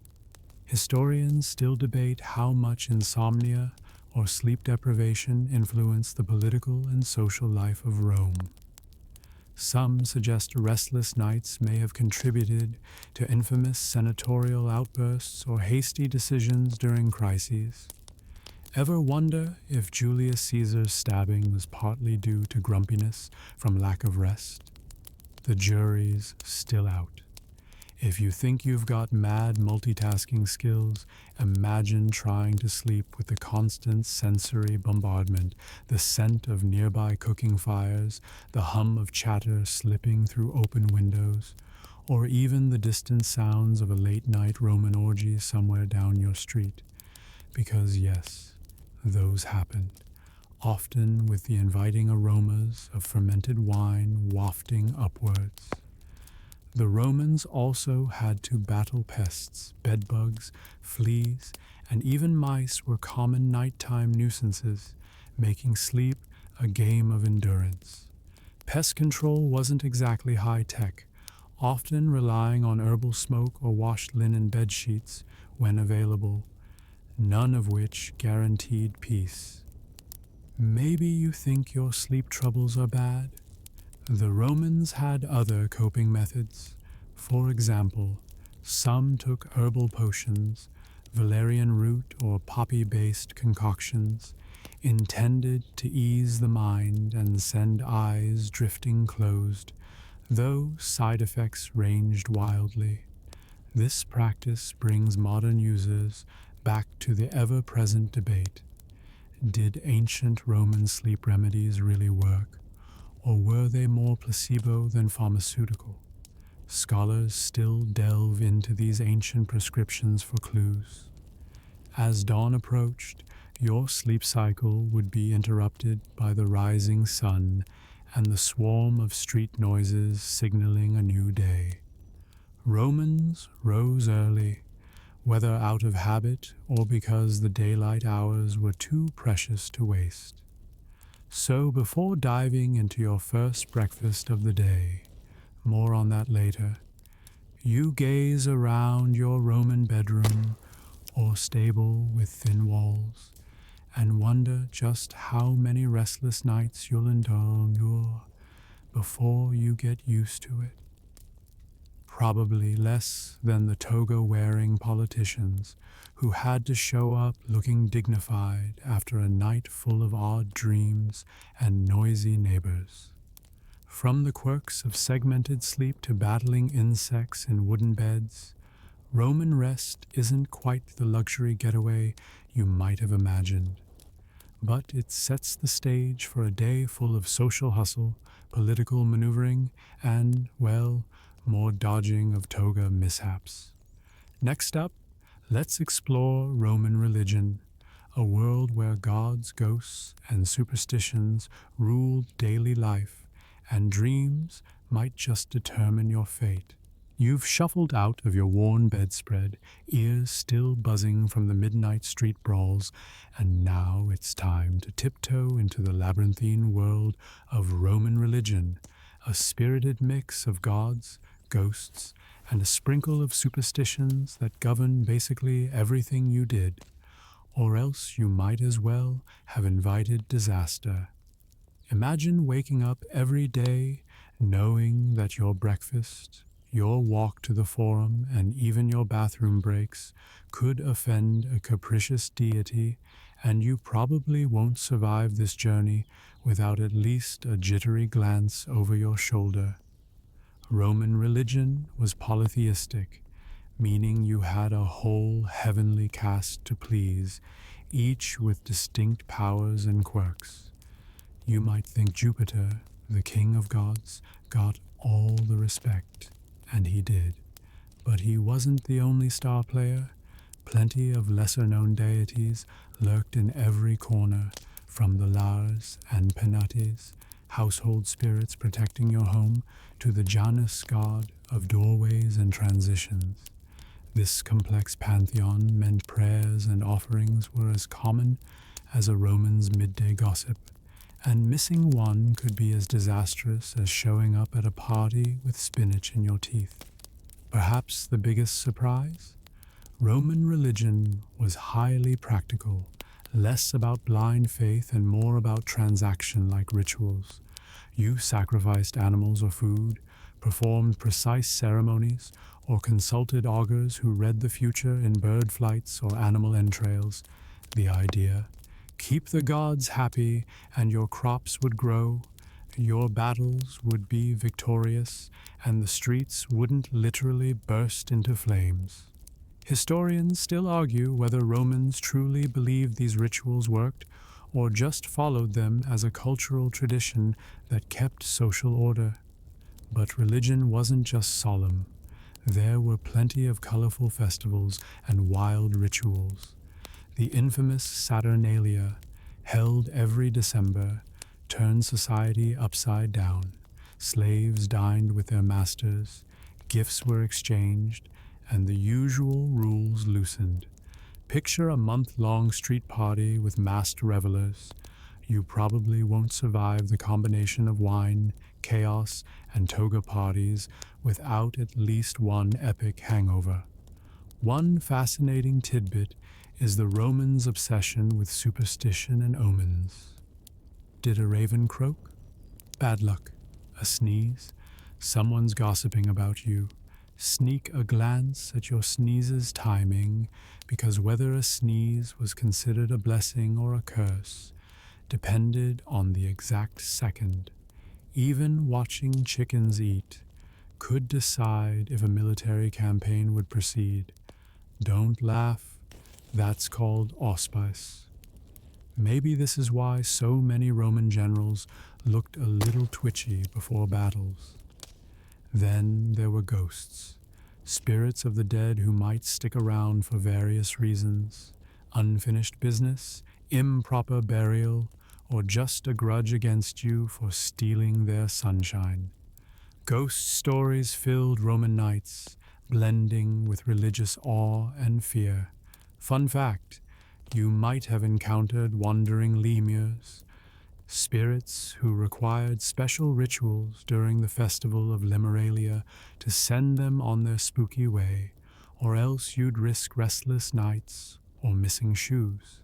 Historians still debate how much insomnia or sleep deprivation influenced the political and social life of Rome. Some suggest restless nights may have contributed to infamous senatorial outbursts or hasty decisions during crises. Ever wonder if Julius Caesar's stabbing was partly due to grumpiness from lack of rest? The jury's still out. If you think you've got mad multitasking skills, imagine trying to sleep with the constant sensory bombardment, the scent of nearby cooking fires, the hum of chatter slipping through open windows, or even the distant sounds of a late-night Roman orgy somewhere down your street. Because yes, those happened. often with the inviting aromas of fermented wine wafting upwards. The Romans also had to battle pests, bedbugs, fleas, and even mice were common nighttime nuisances, making sleep a game of endurance. Pest control wasn't exactly high-tech, often relying on herbal smoke or washed linen bed sheets when available, none of which guaranteed peace. Maybe you think your sleep troubles are bad? The Romans had other coping methods. For example, some took herbal potions, valerian root or poppy-based concoctions, intended to ease the mind and send eyes drifting closed, though side effects ranged wildly. This practice brings modern users back to the ever-present debate. Did ancient Roman sleep remedies really work? Or were they more placebo than pharmaceutical? Scholars still delve into these ancient prescriptions for clues. As dawn approached, your sleep cycle would be interrupted by the rising sun and the swarm of street noises signaling a new day. Romans rose early, whether out of habit or because the daylight hours were too precious to waste. So before diving into your first breakfast of the day, more on that later, you gaze around your Roman bedroom or stable with thin walls and wonder just how many restless nights you'll endure before you get used to it. Probably less than the toga-wearing politicians who had to show up looking dignified after a night full of odd dreams and noisy neighbors. From the quirks of segmented sleep to battling insects in wooden beds, Roman rest isn't quite the luxury getaway you might have imagined. But it sets the stage for a day full of social hustle, political maneuvering, and, well, more dodging of toga mishaps. Next up, let's explore Roman religion, a world where gods, ghosts, and superstitions ruled daily life, and dreams might just determine your fate. You've shuffled out of your worn bedspread, ears still buzzing from the midnight street brawls, and now it's time to tiptoe into the labyrinthine world of Roman religion, a spirited mix of gods, ghosts, and a sprinkle of superstitions that govern basically everything you did, or else you might as well have invited disaster. Imagine waking up every day knowing that your breakfast, your walk to the forum, and even your bathroom breaks could offend a capricious deity, and you probably won't survive this journey without at least a jittery glance over your shoulder. Roman religion was polytheistic, meaning you had a whole heavenly caste to please, each with distinct powers and quirks. You might think Jupiter, the king of gods, got all the respect, and he did. But he wasn't the only star player. Plenty of lesser-known deities lurked in every corner, from the Lars and Penates, household spirits protecting your home, to the Janus god of doorways and transitions. This complex pantheon meant prayers and offerings were as common as a Roman's midday gossip, and missing one could be as disastrous as showing up at a party with spinach in your teeth. Perhaps the biggest surprise? Roman religion was highly practical, less about blind faith and more about transaction-like rituals. You sacrificed animals or food, performed precise ceremonies, or consulted augurs who read the future in bird flights or animal entrails. The idea: keep the gods happy and your crops would grow, your battles would be victorious, and the streets wouldn't literally burst into flames. Historians still argue whether Romans truly believed these rituals worked or just followed them as a cultural tradition that kept social order. But religion wasn't just solemn. There were plenty of colorful festivals and wild rituals. The infamous Saturnalia, held every December, turned society upside down. Slaves dined with their masters, gifts were exchanged, and the usual rules loosened. Picture a month-long street party with masked revelers. You probably won't survive the combination of wine, chaos, and toga parties without at least one epic hangover. One fascinating tidbit is the Romans' obsession with superstition and omens. Did a raven croak? Bad luck. A sneeze? Someone's gossiping about you. Sneak a glance at your sneeze's timing, because whether a sneeze was considered a blessing or a curse depended on the exact second. Even watching chickens eat could decide if a military campaign would proceed. Don't laugh, that's called auspice. Maybe this is why so many Roman generals looked a little twitchy before battles. Then there were ghosts, spirits of the dead who might stick around for various reasons: unfinished business, improper burial, or just a grudge against you for stealing their sunshine. Ghost stories filled Roman nights, blending with religious awe and fear. Fun fact, you might have encountered wandering lemures, spirits who required special rituals during the festival of Lemuralia to send them on their spooky way, or else you'd risk restless nights or missing shoes.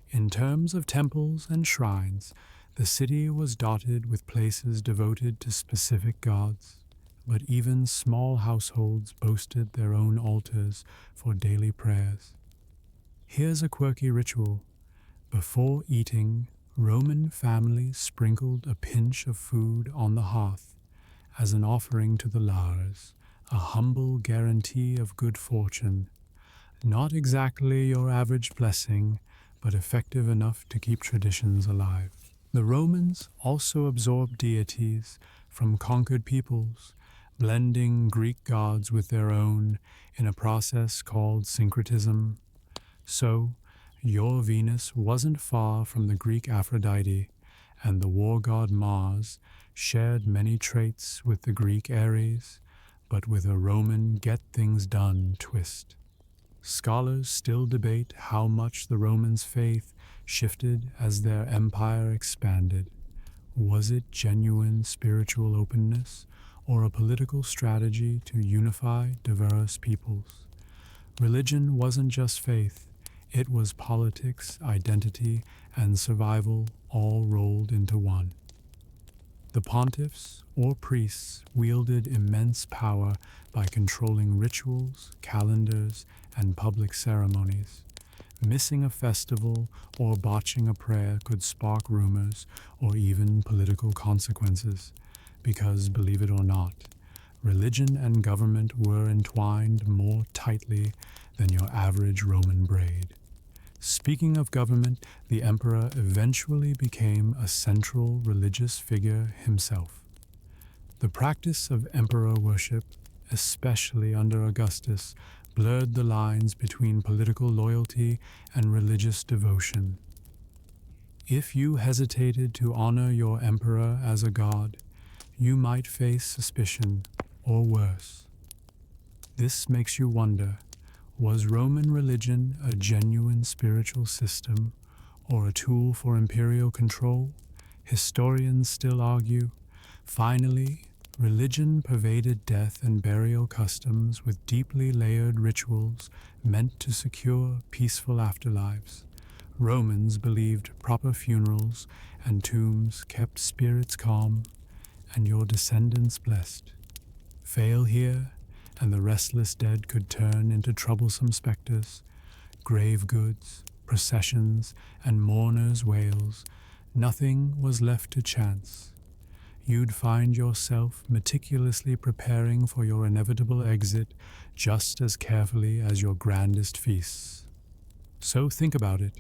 In terms of temples and shrines, the city was dotted with places devoted to specific gods, but even small households boasted their own altars for daily prayers. Here's a quirky ritual. Before eating, Roman families sprinkled a pinch of food on the hearth as an offering to the Lars, a humble guarantee of good fortune. Not exactly your average blessing, but effective enough to keep traditions alive. The Romans also absorbed deities from conquered peoples, blending Greek gods with their own in a process called syncretism. So, your Venus wasn't far from the Greek Aphrodite, and the war god Mars shared many traits with the Greek Ares, but with a Roman get-things-done twist. Scholars still debate how much the Romans' faith shifted as their empire expanded. Was it genuine spiritual openness, or a political strategy to unify diverse peoples? Religion wasn't just faith. It was politics, identity, and survival all rolled into one. The pontiffs, or priests, wielded immense power by controlling rituals, calendars, and public ceremonies. Missing a festival or botching a prayer could spark rumors or even political consequences, because, believe it or not, religion and government were entwined more tightly than your average Roman braid. Speaking of government, the emperor eventually became a central religious figure himself. The practice of emperor worship, especially under Augustus, blurred the lines between political loyalty and religious devotion. If you hesitated to honor your emperor as a god, you might face suspicion, or worse. This makes you wonder, was Roman religion a genuine spiritual system, or a tool for imperial control? Historians still argue. Finally, religion pervaded death and burial customs with deeply layered rituals meant to secure peaceful afterlives. Romans believed proper funerals and tombs kept spirits calm and your descendants blessed. Fail here, and the restless dead could turn into troublesome specters. Grave goods, processions, and mourners' wails. Nothing was left to chance. You'd find yourself meticulously preparing for your inevitable exit just as carefully as your grandest feasts. So think about it.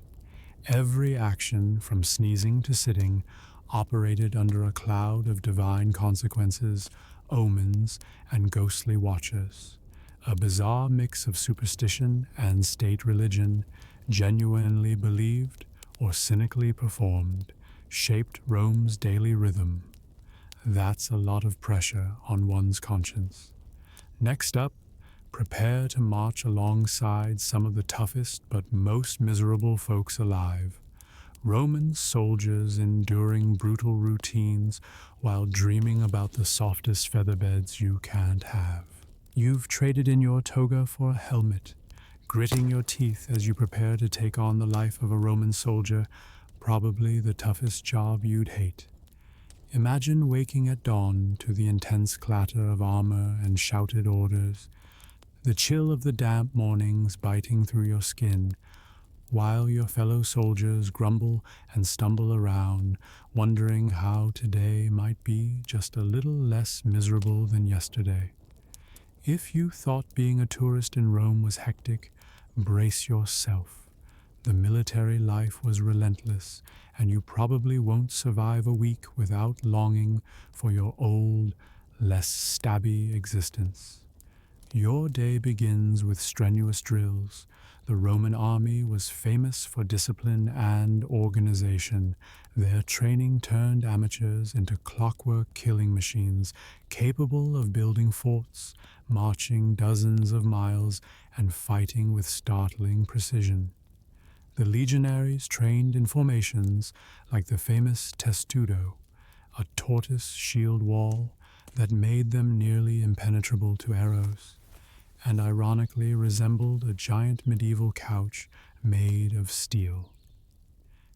Every action, from sneezing to sitting, operated under a cloud of divine consequences, omens, and ghostly watchers. A bizarre mix of superstition and state religion, genuinely believed or cynically performed, shaped Rome's daily rhythm. That's a lot of pressure on one's conscience. Next up, prepare to march alongside some of the toughest but most miserable folks alive. Roman soldiers enduring brutal routines while dreaming about the softest featherbeds you can't have. You've traded in your toga for a helmet, gritting your teeth as you prepare to take on the life of a Roman soldier, probably the toughest job you'd hate. Imagine waking at dawn to the intense clatter of armor and shouted orders, the chill of the damp mornings biting through your skin, while your fellow soldiers grumble and stumble around, wondering how today might be just a little less miserable than yesterday. If you thought being a tourist in Rome was hectic, brace yourself. The military life was relentless, and you probably won't survive a week without longing for your old, less stabby existence. Your day begins with strenuous drills. The Roman army was famous for discipline and organization. Their training turned amateurs into clockwork killing machines, capable of building forts, marching dozens of miles, and fighting with startling precision. The legionaries trained in formations like the famous testudo, a tortoise shield wall that made them nearly impenetrable to arrows, and ironically resembled a giant medieval couch made of steel.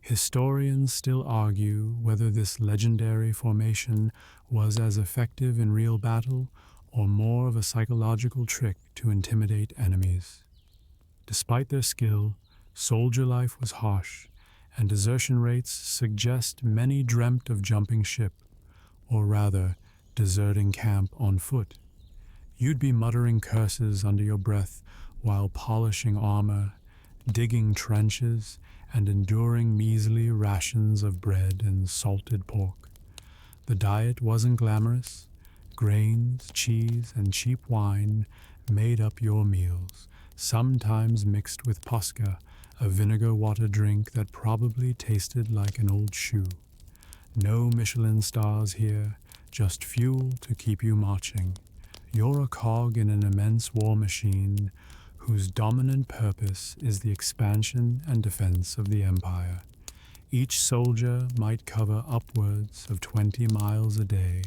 Historians still argue whether this legendary formation was as effective in real battle or more of a psychological trick to intimidate enemies. Despite their skill, soldier life was harsh, and desertion rates suggest many dreamt of jumping ship, or rather, deserting camp on foot. You'd be muttering curses under your breath while polishing armor, digging trenches, and enduring measly rations of bread and salted pork. The diet wasn't glamorous. Grains, cheese, and cheap wine made up your meals, sometimes mixed with posca, a vinegar water drink that probably tasted like an old shoe. No Michelin stars here, just fuel to keep you marching. You're a cog in an immense war machine whose dominant purpose is the expansion and defense of the empire. Each soldier might cover upwards of 20 miles a day,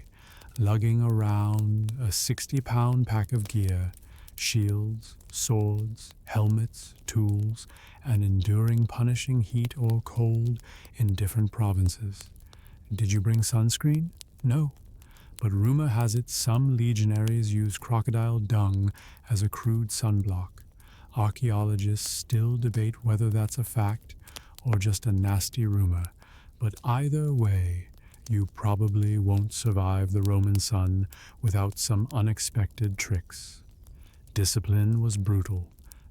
lugging around a 60-pound pack of gear, shields, swords, helmets, tools, and enduring punishing heat or cold in different provinces. Did you bring sunscreen? No. But rumor has it some legionaries use crocodile dung as a crude sunblock. Archaeologists still debate whether that's a fact or just a nasty rumor, but either way, you probably won't survive the Roman sun without some unexpected tricks. Discipline was brutal.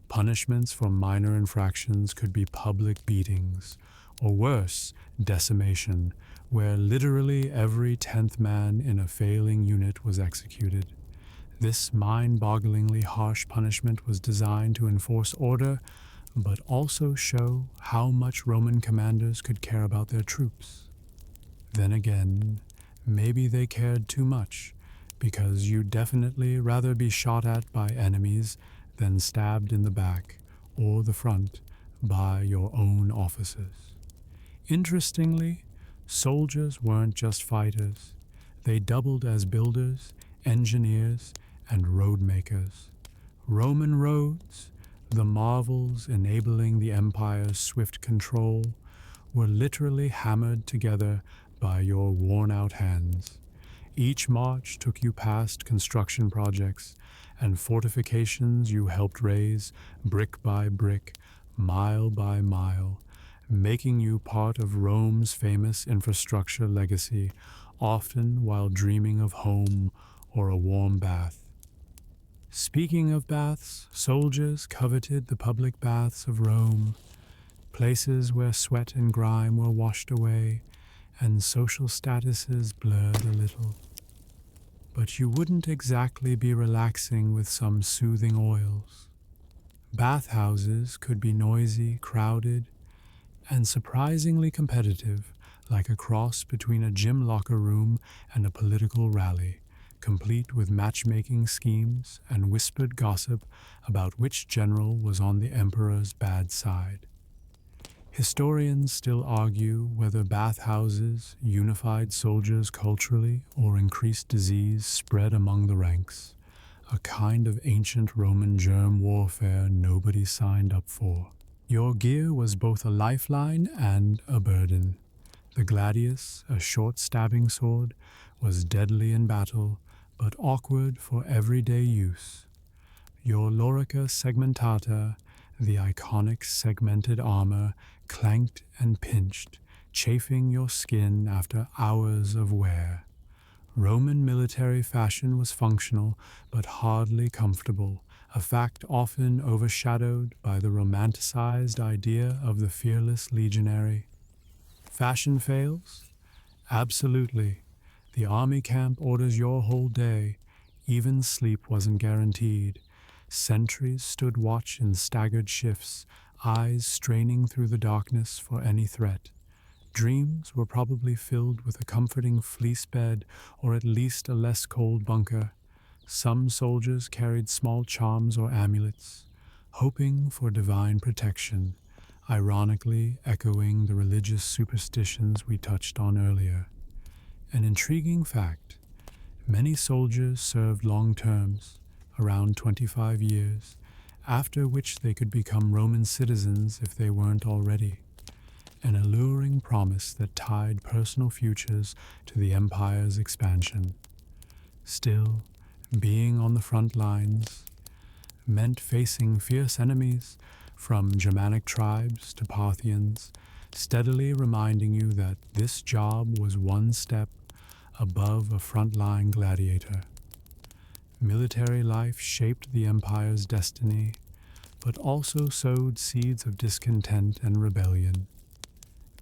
Punishments for minor infractions could be public beatings, or worse, decimation, where literally every 10th man in a failing unit was executed. This mind-bogglingly harsh punishment was designed to enforce order, but also show how much Roman commanders could care about their troops. Then again, maybe they cared too much, because you'd definitely rather be shot at by enemies than stabbed in the back or the front by your own officers. Interestingly, soldiers weren't just fighters. They doubled as builders, engineers, and road makers. Roman roads, the marvels enabling the empire's swift control, were literally hammered together by your worn-out hands. Each march took you past construction projects and fortifications you helped raise, brick by brick, mile by mile, making you part of Rome's famous infrastructure legacy, often while dreaming of home or a warm bath. Speaking of baths, soldiers coveted the public baths of Rome, places where sweat and grime were washed away and social statuses blurred a little. But you wouldn't exactly be relaxing with some soothing oils. Bathhouses could be noisy, crowded, and surprisingly competitive, like a cross between a gym locker room and a political rally, complete with matchmaking schemes and whispered gossip about which general was on the emperor's bad side. Historians still argue whether bathhouses unified soldiers culturally or increased disease spread among the ranks, a kind of ancient Roman germ warfare nobody signed up for. Your gear was both a lifeline and a burden. The gladius, a short stabbing sword, was deadly in battle, but awkward for everyday use. Your lorica segmentata, the iconic segmented armor, clanked and pinched, chafing your skin after hours of wear. Roman military fashion was functional, but hardly comfortable, a fact often overshadowed by the romanticized idea of the fearless legionary. Fashion fails? Absolutely. The army camp orders your whole day. Even sleep wasn't guaranteed. Sentries stood watch in staggered shifts, eyes straining through the darkness for any threat. Dreams were probably filled with a comforting fleece bed or at least a less cold bunker. Some soldiers carried small charms or amulets, hoping for divine protection, ironically echoing the religious superstitions we touched on earlier. An intriguing fact: many soldiers served long terms, around 25 years, after which they could become Roman citizens if they weren't already. An alluring promise that tied personal futures to the empire's expansion. Still, being on the front lines meant facing fierce enemies, from Germanic tribes to Parthians, steadily reminding you that this job was one step above a frontline gladiator. Military life shaped the empire's destiny, but also sowed seeds of discontent and rebellion.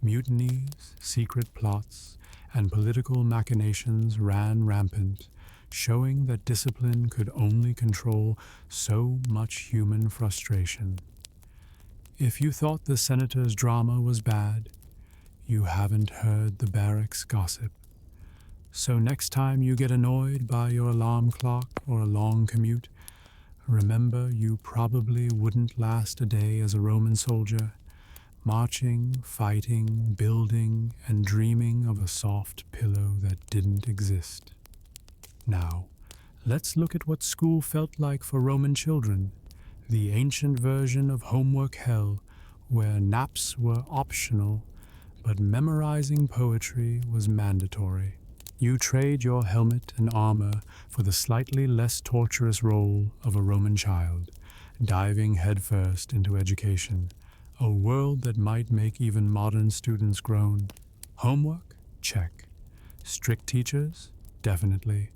Mutinies, secret plots, and political machinations ran rampant, showing that discipline could only control so much human frustration. If you thought the senator's drama was bad, you haven't heard the barracks gossip. So next time you get annoyed by your alarm clock or a long commute, remember you probably wouldn't last a day as a Roman soldier, marching, fighting, building, and dreaming of a soft pillow that didn't exist. Now, let's look at what school felt like for Roman children, the ancient version of homework hell, where naps were optional, but memorizing poetry was mandatory. You trade your helmet and armor for the slightly less torturous role of a Roman child, diving headfirst into education, a world that might make even modern students groan. Homework? Check. Strict teachers? Definitely.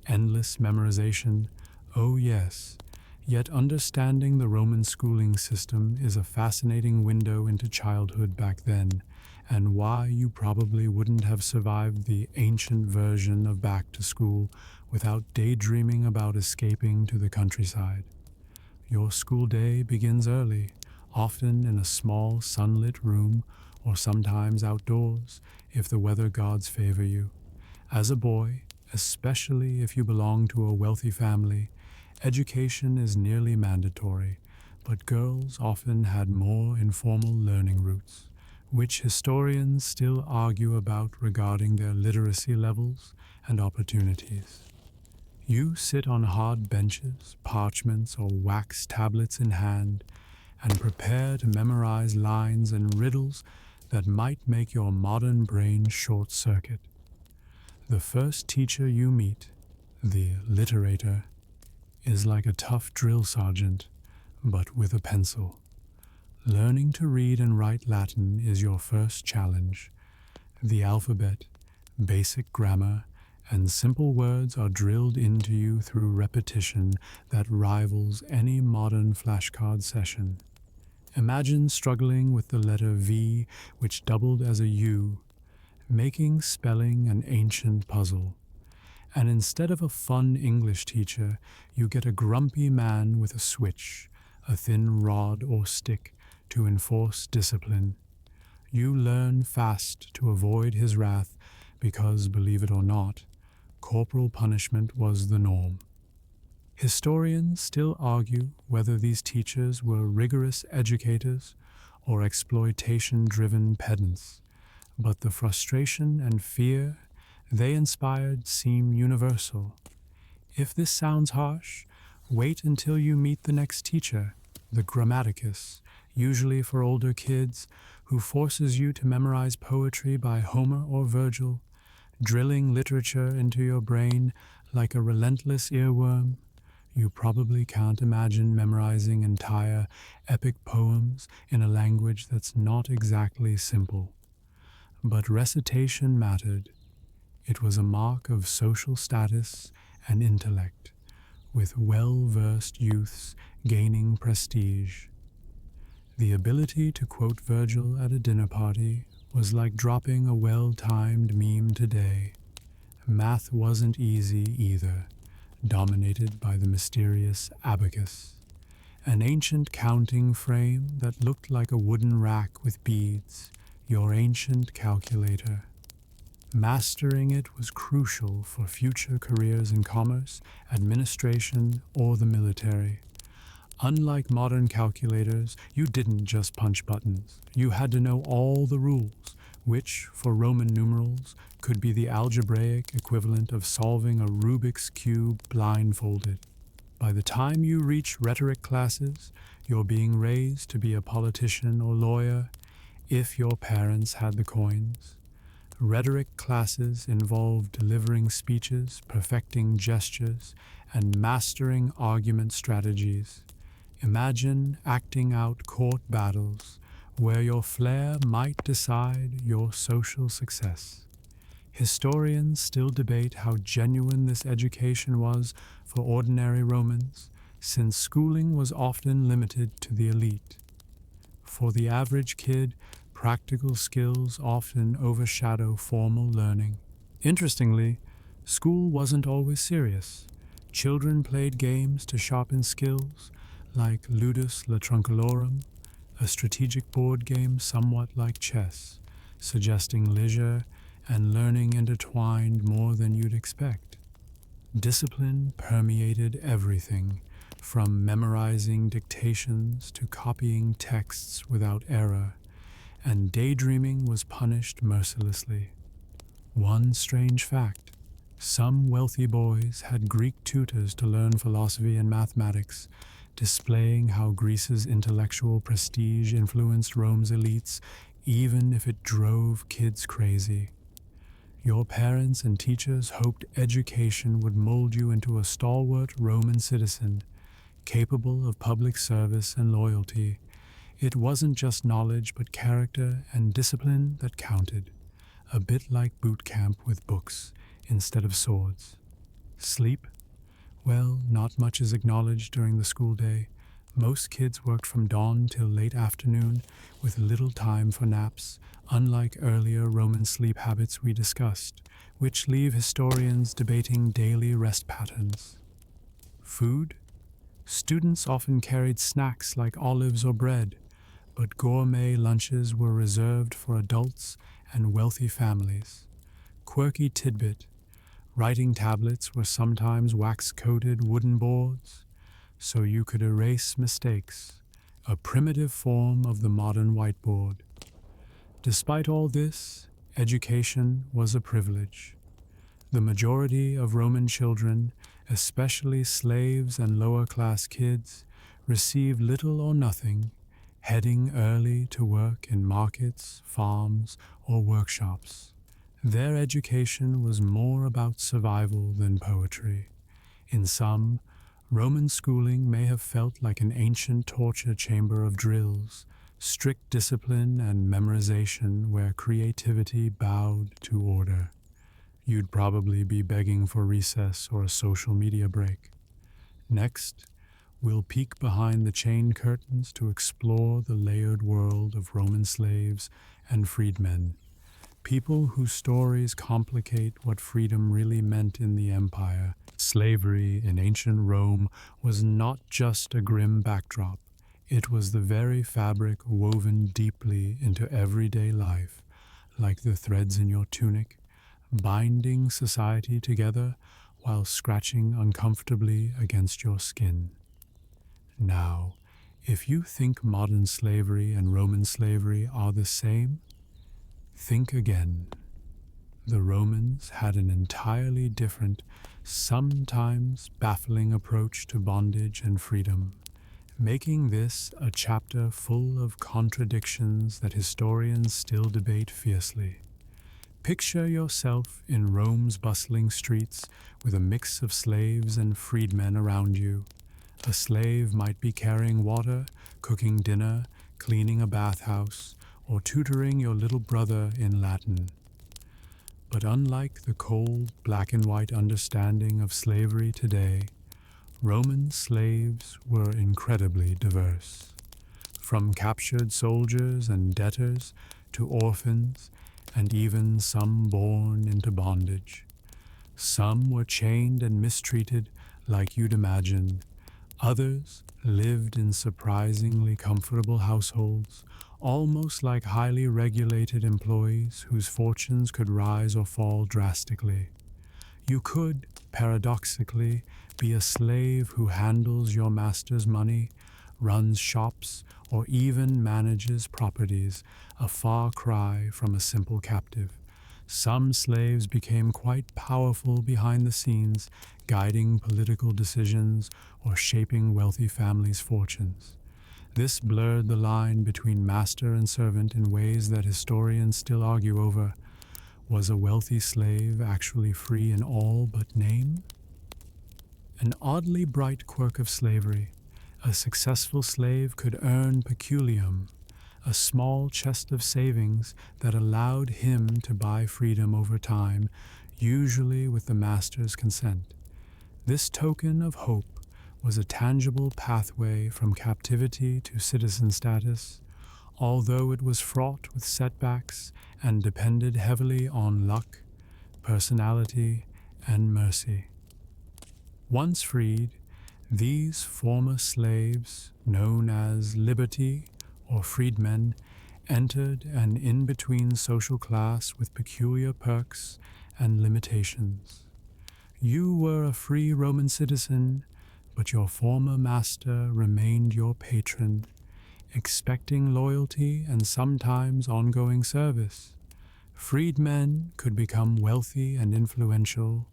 Endless memorization? Oh yes. Yet understanding the Roman schooling system is a fascinating window into childhood back then, and why you probably wouldn't have survived the ancient version of back to school without daydreaming about escaping to the countryside. Your school day begins early, often in a small sunlit room or sometimes outdoors if the weather gods favor you. As a boy, especially if you belong to a wealthy family, education is nearly mandatory, but girls often had more informal learning routes, which historians still argue about regarding their literacy levels and opportunities. You sit on hard benches, parchments, or wax tablets in hand, and prepare to memorize lines and riddles that might make your modern brain short-circuit. The first teacher you meet, the literator, is like a tough drill sergeant, but with a pencil. Learning to read and write Latin is your first challenge. The alphabet, basic grammar, and simple words are drilled into you through repetition that rivals any modern flashcard session. Imagine struggling with the letter V, which doubled as a U, making spelling an ancient puzzle. And instead of a fun English teacher, you get a grumpy man with a switch, a thin rod or stick to enforce discipline. you learn fast to avoid his wrath because, believe it or not, corporal punishment was the norm. Historians still argue whether these teachers were rigorous educators or exploitation-driven pedants, but the frustration and fear they inspired seem universal. If this sounds harsh, wait until you meet the next teacher, the grammaticus, usually for older kids, who forces you to memorize poetry by Homer or Virgil, drilling literature into your brain like a relentless earworm. You probably can't imagine memorizing entire epic poems in a language that's not exactly simple. But recitation mattered. It was a mark of social status and intellect, with well-versed youths gaining prestige. The ability to quote Virgil at a dinner party was like dropping a well-timed meme today. Math wasn't easy either, dominated by the mysterious abacus, an ancient counting frame that looked like a wooden rack with beads, your ancient calculator. Mastering it was crucial for future careers in commerce, administration, or the military. Unlike modern calculators, you didn't just punch buttons. You had to know all the rules, which, for Roman numerals, could be the algebraic equivalent of solving a Rubik's Cube blindfolded. By the time you reach rhetoric classes, you're being raised to be a politician or lawyer, if your parents had the coins. Rhetoric classes involve delivering speeches, perfecting gestures, and mastering argument strategies. Imagine acting out court battles where your flair might decide your social success. Historians still debate how genuine this education was for ordinary Romans, since schooling was often limited to the elite. For the average kid, practical skills often overshadow formal learning. Interestingly, school wasn't always serious. Children played games to sharpen skills, like Ludus Latrunculorum, a strategic board game somewhat like chess, suggesting leisure and learning intertwined more than you'd expect. Discipline permeated everything, from memorizing dictations to copying texts without error, and daydreaming was punished mercilessly. One strange fact: some wealthy boys had Greek tutors to learn philosophy and mathematics, displaying how Greece's intellectual prestige influenced Rome's elites, even if it drove kids crazy. Your parents and teachers hoped education would mold you into a stalwart Roman citizen, capable of public service and loyalty. It wasn't just knowledge, but character and discipline that counted, a bit like boot camp with books instead of swords. Sleep? Well, not much is acknowledged during the school day. Most kids worked from dawn till late afternoon, with little time for naps, unlike earlier Roman sleep habits we discussed, which leave historians debating daily rest patterns. Food? Students often carried snacks like olives or bread, but gourmet lunches were reserved for adults and wealthy families. Quirky tidbit: writing tablets were sometimes wax-coated wooden boards, so you could erase mistakes, a primitive form of the modern whiteboard. Despite all this, education was a privilege. The majority of Roman children, especially slaves and lower-class kids, received little or nothing, heading early to work in markets, farms, or workshops. Their education was more about survival than poetry. In sum, Roman schooling may have felt like an ancient torture chamber of drills, strict discipline and memorization where creativity bowed to order. You'd probably be begging for recess or a social media break. Next, we'll peek behind the chain curtains to explore the layered world of Roman slaves and freedmen, people whose stories complicate what freedom really meant in the empire. Slavery in ancient Rome was not just a grim backdrop. It was the very fabric woven deeply into everyday life, like the threads in your tunic, binding society together while scratching uncomfortably against your skin. Now, if you think modern slavery and Roman slavery are the same, think again. The Romans had an entirely different, sometimes baffling approach to bondage and freedom, making this a chapter full of contradictions that historians still debate fiercely. Picture yourself in Rome's bustling streets with a mix of slaves and freedmen around you. A slave might be carrying water, cooking dinner, cleaning a bathhouse, or tutoring your little brother in Latin. But unlike the cold, black and white understanding of slavery today, Roman slaves were incredibly diverse. From captured soldiers and debtors to orphans, and even some born into bondage. Some were chained and mistreated like you'd imagine. Others lived in surprisingly comfortable households, almost like highly regulated employees whose fortunes could rise or fall drastically. You could, paradoxically, be a slave who handles your master's money, runs shops, or even manages properties, a far cry from a simple captive. Some slaves became quite powerful behind the scenes, guiding political decisions or shaping wealthy families' fortunes. This blurred the line between master and servant in ways that historians still argue over. Was a wealthy slave actually free in all but name? An oddly bright quirk of slavery. A successful slave could earn peculium, a small chest of savings that allowed him to buy freedom over time, usually with the master's consent. This token of hope was a tangible pathway from captivity to citizen status, although it was fraught with setbacks and depended heavily on luck, personality, and mercy. Once freed, these former slaves, known as liberty or freedmen, entered an in-between social class with peculiar perks and limitations. You were a free Roman citizen, but your former master remained your patron, expecting loyalty and sometimes ongoing service. Freedmen could become wealthy and influential,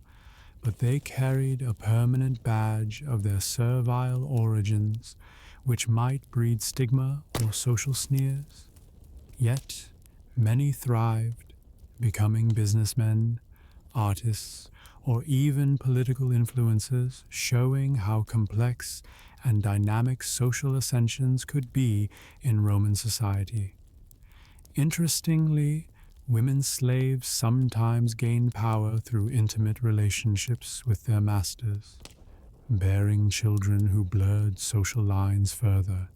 but they carried a permanent badge of their servile origins, which might breed stigma or social sneers. Yet, many thrived, becoming businessmen, artists, or even political influencers, showing how complex and dynamic social ascensions could be in Roman society. Interestingly, women slaves sometimes gained power through intimate relationships with their masters, bearing children who blurred social lines further.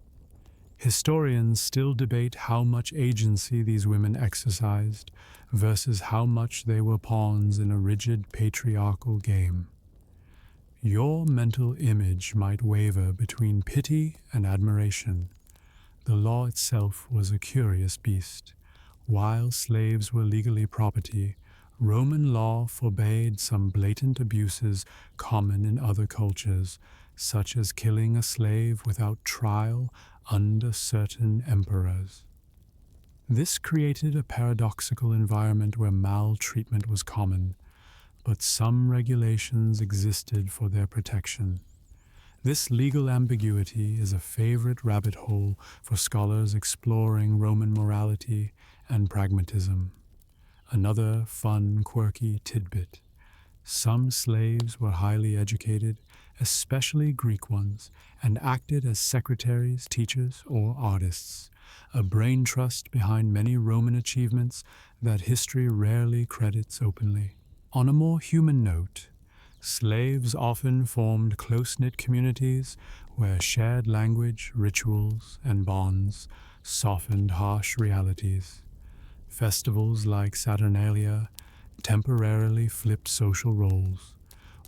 Historians still debate how much agency these women exercised versus how much they were pawns in a rigid patriarchal game. Your mental image might waver between pity and admiration. The law itself was a curious beast. While slaves were legally property, Roman law forbade some blatant abuses common in other cultures, such as killing a slave without trial under certain emperors. This created a paradoxical environment where maltreatment was common, but some regulations existed for their protection. This legal ambiguity is a favorite rabbit hole for scholars exploring Roman morality and pragmatism. Another fun, quirky tidbit. Some slaves were highly educated, especially Greek ones, and acted as secretaries, teachers, or artists, a brain trust behind many Roman achievements that history rarely credits openly. On a more human note, slaves often formed close-knit communities where shared language, rituals, and bonds softened harsh realities. Festivals like Saturnalia temporarily flipped social roles,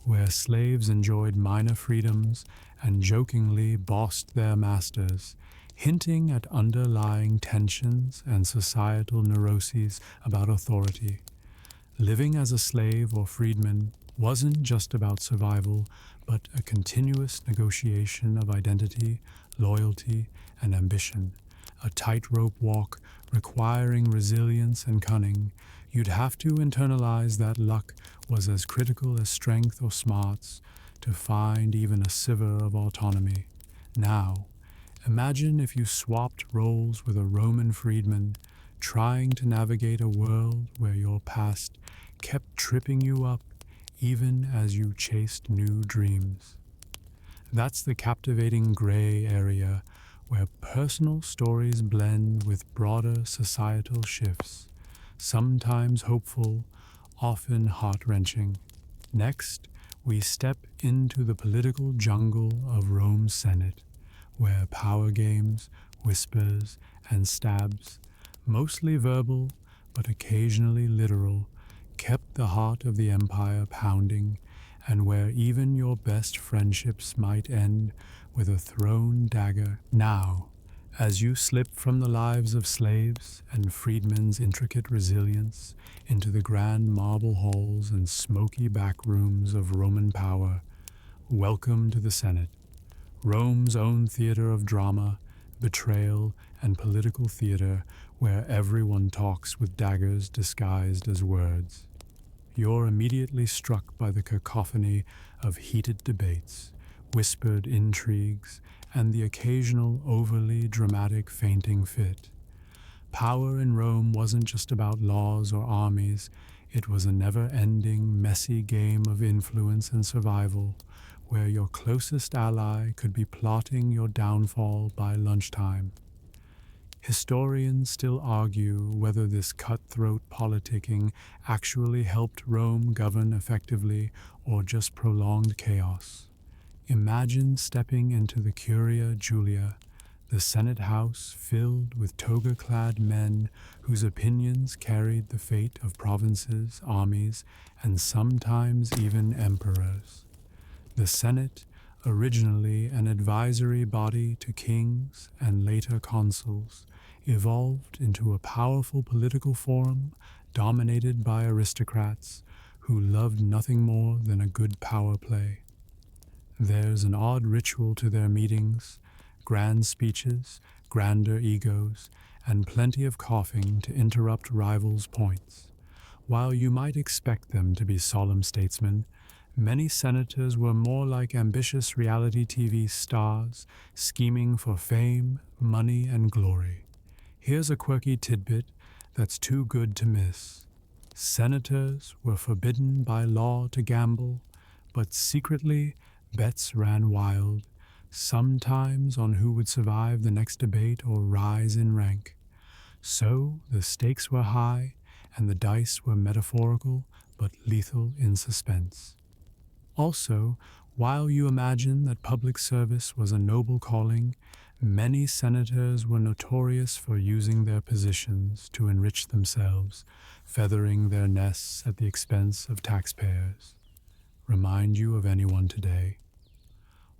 where slaves enjoyed minor freedoms and jokingly bossed their masters, hinting at underlying tensions and societal neuroses about authority. Living as a slave or freedman wasn't just about survival, but a continuous negotiation of identity, loyalty, and ambition. A tightrope walk requiring resilience and cunning. You'd have to internalize that luck was as critical as strength or smarts to find even a sliver of autonomy. Now, imagine if you swapped roles with a Roman freedman, trying to navigate a world where your past kept tripping you up even as you chased new dreams. That's the captivating gray area where personal stories blend with broader societal shifts, sometimes hopeful, often heart-wrenching. Next, we step into the political jungle of Rome's Senate, where power games, whispers, and stabs, mostly verbal but occasionally literal, kept the heart of the empire pounding, and where even your best friendships might end with a thrown dagger. Now, as you slip from the lives of slaves and freedmen's intricate resilience into the grand marble halls and smoky back rooms of Roman power, welcome to the Senate, Rome's own theater of drama, betrayal, and political theater where everyone talks with daggers disguised as words. You're immediately struck by the cacophony of heated debates, whispered intrigues, and the occasional overly dramatic fainting fit. Power in Rome wasn't just about laws or armies, it was a never-ending, messy game of influence and survival, where your closest ally could be plotting your downfall by lunchtime. Historians still argue whether this cutthroat politicking actually helped Rome govern effectively or just prolonged chaos. Imagine stepping into the Curia Julia, the Senate House filled with toga-clad men whose opinions carried the fate of provinces, armies, and sometimes even emperors. The Senate, originally an advisory body to kings and later consuls, evolved into a powerful political forum dominated by aristocrats who loved nothing more than a good power play. There's an odd ritual to their meetings, grand speeches, grander egos, and plenty of coughing to interrupt rivals' points. While you might expect them to be solemn statesmen, many senators were more like ambitious reality TV stars, scheming for fame, money, and glory. Here's a quirky tidbit that's too good to miss. Senators were forbidden by law to gamble, but secretly bets ran wild, sometimes on who would survive the next debate or rise in rank. So the stakes were high, and the dice were metaphorical but lethal in suspense. Also, while you imagine that public service was a noble calling, many senators were notorious for using their positions to enrich themselves, feathering their nests at the expense of taxpayers. Remind you of anyone today?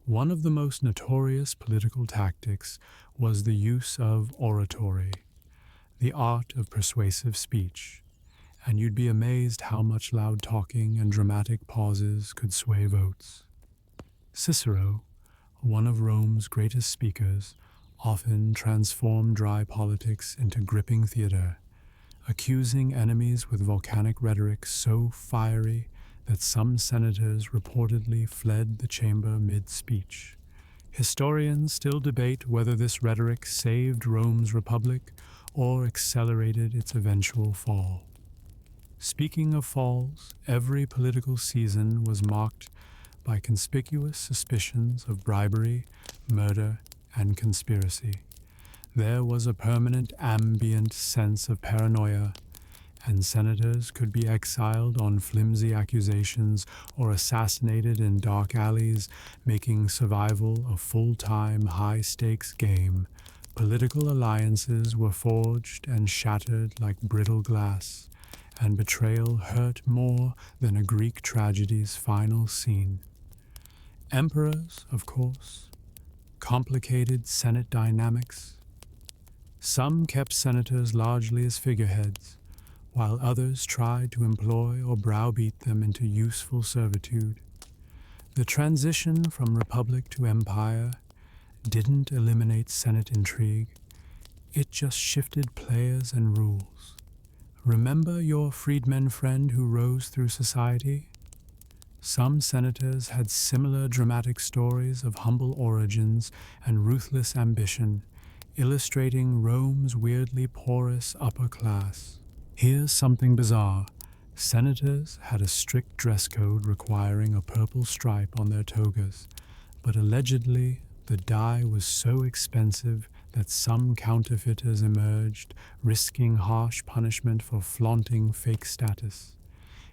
One of the most notorious political tactics was the use of oratory, the art of persuasive speech, and you'd be amazed how much loud talking and dramatic pauses could sway votes. Cicero, one of Rome's greatest speakers, often transformed dry politics into gripping theater, accusing enemies with volcanic rhetoric so fiery that some senators reportedly fled the chamber mid-speech. Historians still debate whether this rhetoric saved Rome's republic or accelerated its eventual fall. Speaking of falls, every political season was marked by conspicuous suspicions of bribery, murder, and conspiracy. There was a permanent ambient sense of paranoia, and senators could be exiled on flimsy accusations or assassinated in dark alleys, making survival a full-time, high-stakes game. Political alliances were forged and shattered like brittle glass, and betrayal hurt more than a Greek tragedy's final scene. Emperors, of course, complicated Senate dynamics. Some kept senators largely as figureheads, while others tried to employ or browbeat them into useful servitude. The transition from republic to empire didn't eliminate Senate intrigue, it just shifted players and rules. Remember your freedmen friend who rose through society? Some senators had similar dramatic stories of humble origins and ruthless ambition, illustrating Rome's weirdly porous upper class. Here's something bizarre. Senators had a strict dress code requiring a purple stripe on their togas, but allegedly the dye was so expensive that some counterfeiters emerged, risking harsh punishment for flaunting fake status.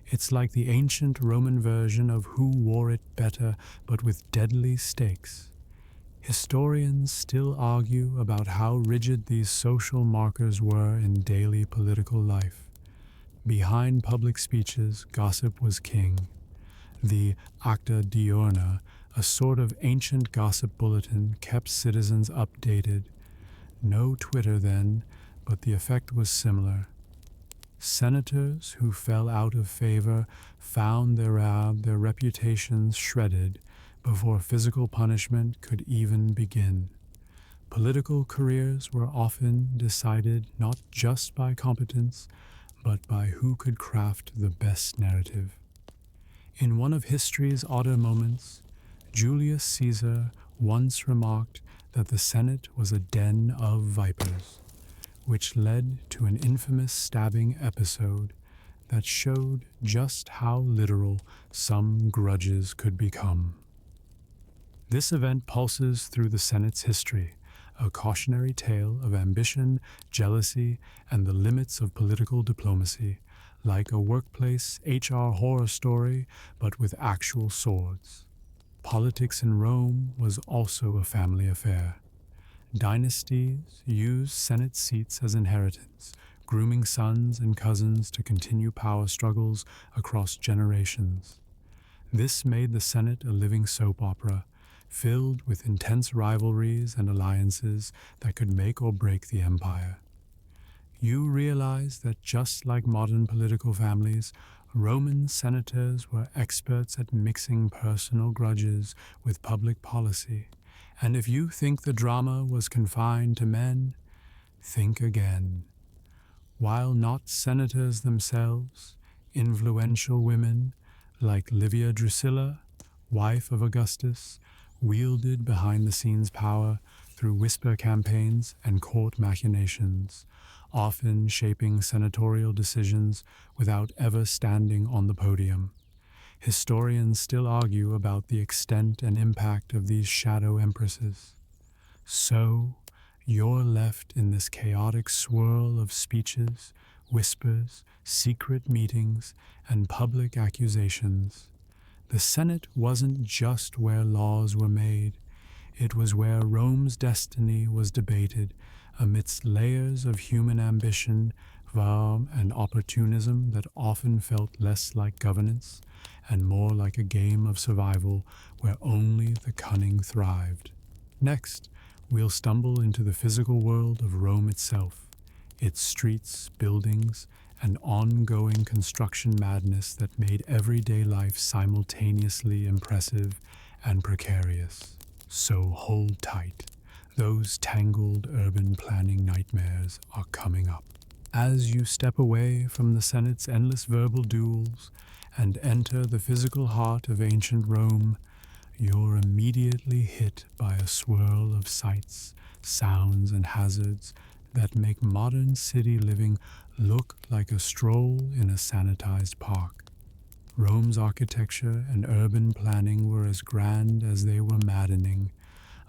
It's like the ancient Roman version of who wore it better, but with deadly stakes. Historians still argue about how rigid these social markers were in daily political life. Behind public speeches, gossip was king. The Acta Diurna, a sort of ancient gossip bulletin, kept citizens updated. No Twitter then, but the effect was similar. Senators who fell out of favor found their reputations shredded before physical punishment could even begin. Political careers were often decided not just by competence, but by who could craft the best narrative. In one of history's odder moments, Julius Caesar once remarked that the Senate was a den of vipers, which led to an infamous stabbing episode that showed just how literal some grudges could become. This event pulses through the Senate's history, a cautionary tale of ambition, jealousy, and the limits of political diplomacy, like a workplace HR horror story, but with actual swords. Politics in Rome was also a family affair. Dynasties used Senate seats as inheritance, grooming sons and cousins to continue power struggles across generations. This made the Senate a living soap opera, filled with intense rivalries and alliances that could make or break the empire. You realize that just like modern political families, Roman senators were experts at mixing personal grudges with public policy. And if you think the drama was confined to men, think again. While not senators themselves, influential women like Livia Drusilla, wife of Augustus, wielded behind-the-scenes power through whisper campaigns and court machinations, often shaping senatorial decisions without ever standing on the podium. Historians still argue about the extent and impact of these shadow empresses. So, you're left in this chaotic swirl of speeches, whispers, secret meetings, and public accusations. The Senate wasn't just where laws were made, it was where Rome's destiny was debated amidst layers of human ambition, varm, and opportunism that often felt less like governance and more like a game of survival where only the cunning thrived. Next, we'll stumble into the physical world of Rome itself, its streets, buildings, and ongoing construction madness that made everyday life simultaneously impressive and precarious. So hold tight. Those tangled urban planning nightmares are coming up. As you step away from the Senate's endless verbal duels and enter the physical heart of ancient Rome, you're immediately hit by a swirl of sights, sounds, and hazards that make modern city living look like a stroll in a sanitized park. Rome's architecture and urban planning were as grand as they were maddening,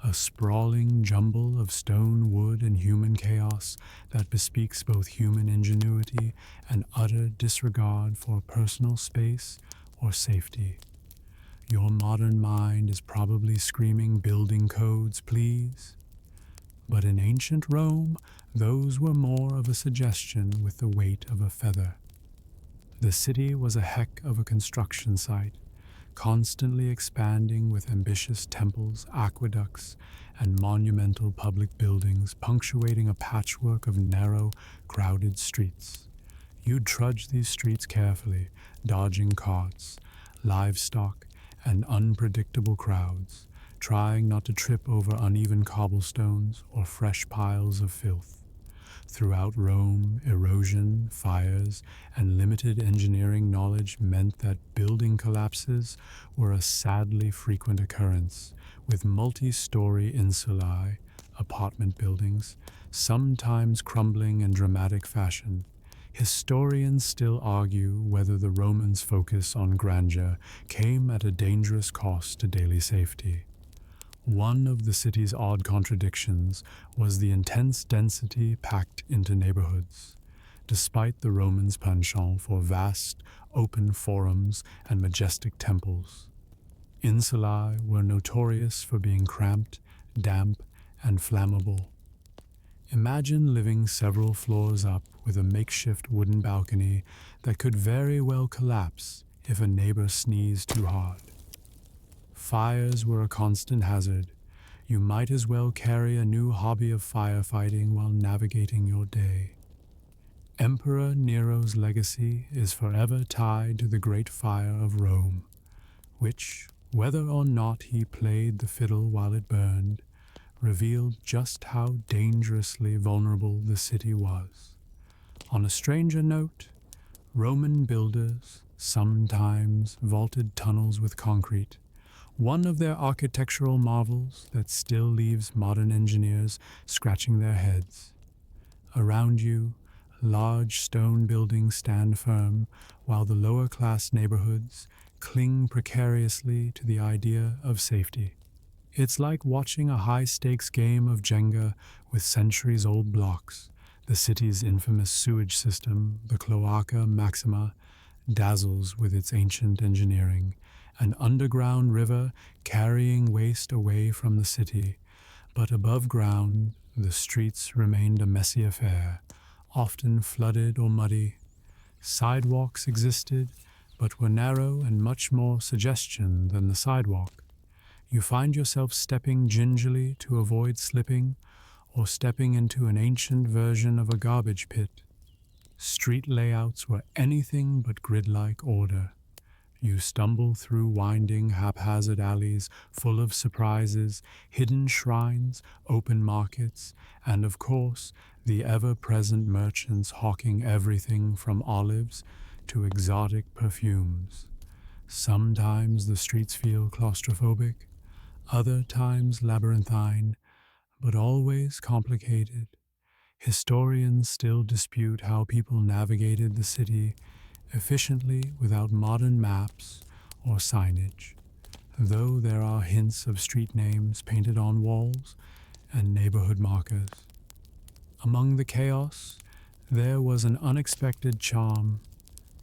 a sprawling jumble of stone, wood, and human chaos that bespeaks both human ingenuity and utter disregard for personal space or safety. Your modern mind is probably screaming building codes, please. But in ancient Rome, those were more of a suggestion with the weight of a feather. The city was a heck of a construction site, constantly expanding with ambitious temples, aqueducts, and monumental public buildings punctuating a patchwork of narrow, crowded streets. You'd trudge these streets carefully, dodging carts, livestock, and unpredictable crowds, trying not to trip over uneven cobblestones or fresh piles of filth. Throughout Rome, erosion, fires, and limited engineering knowledge meant that building collapses were a sadly frequent occurrence, with multi-story insulae, apartment buildings, sometimes crumbling in dramatic fashion. Historians still argue whether the Romans' focus on grandeur came at a dangerous cost to daily safety. One of the city's odd contradictions was the intense density packed into neighborhoods. Despite the Romans' penchant for vast, open forums and majestic temples, insulae were notorious for being cramped, damp, and flammable. Imagine living several floors up with a makeshift wooden balcony that could very well collapse if a neighbor sneezed too hard. Fires were a constant hazard. You might as well carry a new hobby of firefighting while navigating your day. Emperor Nero's legacy is forever tied to the Great Fire of Rome, which, whether or not he played the fiddle while it burned, revealed just how dangerously vulnerable the city was. On a stranger note, Roman builders sometimes vaulted tunnels with concrete, one of their architectural marvels that still leaves modern engineers scratching their heads. Around you, large stone buildings stand firm, while the lower-class neighborhoods cling precariously to the idea of safety. It's like watching a high-stakes game of Jenga with centuries-old blocks. The city's infamous sewage system, the Cloaca Maxima, dazzles with its ancient engineering, an underground river carrying waste away from the city. But above ground, the streets remained a messy affair, often flooded or muddy. Sidewalks existed, but were narrow and much more suggestion than the sidewalk. You find yourself stepping gingerly to avoid slipping, or stepping into an ancient version of a garbage pit. Street layouts were anything but grid-like order. You stumble through winding, haphazard alleys full of surprises, hidden shrines, open markets, and of course, the ever-present merchants hawking everything from olives to exotic perfumes. Sometimes the streets feel claustrophobic, other times labyrinthine, but always complicated. Historians still dispute how people navigated the city efficiently without modern maps or signage, though there are hints of street names painted on walls and neighborhood markers. Among the chaos, there was an unexpected charm.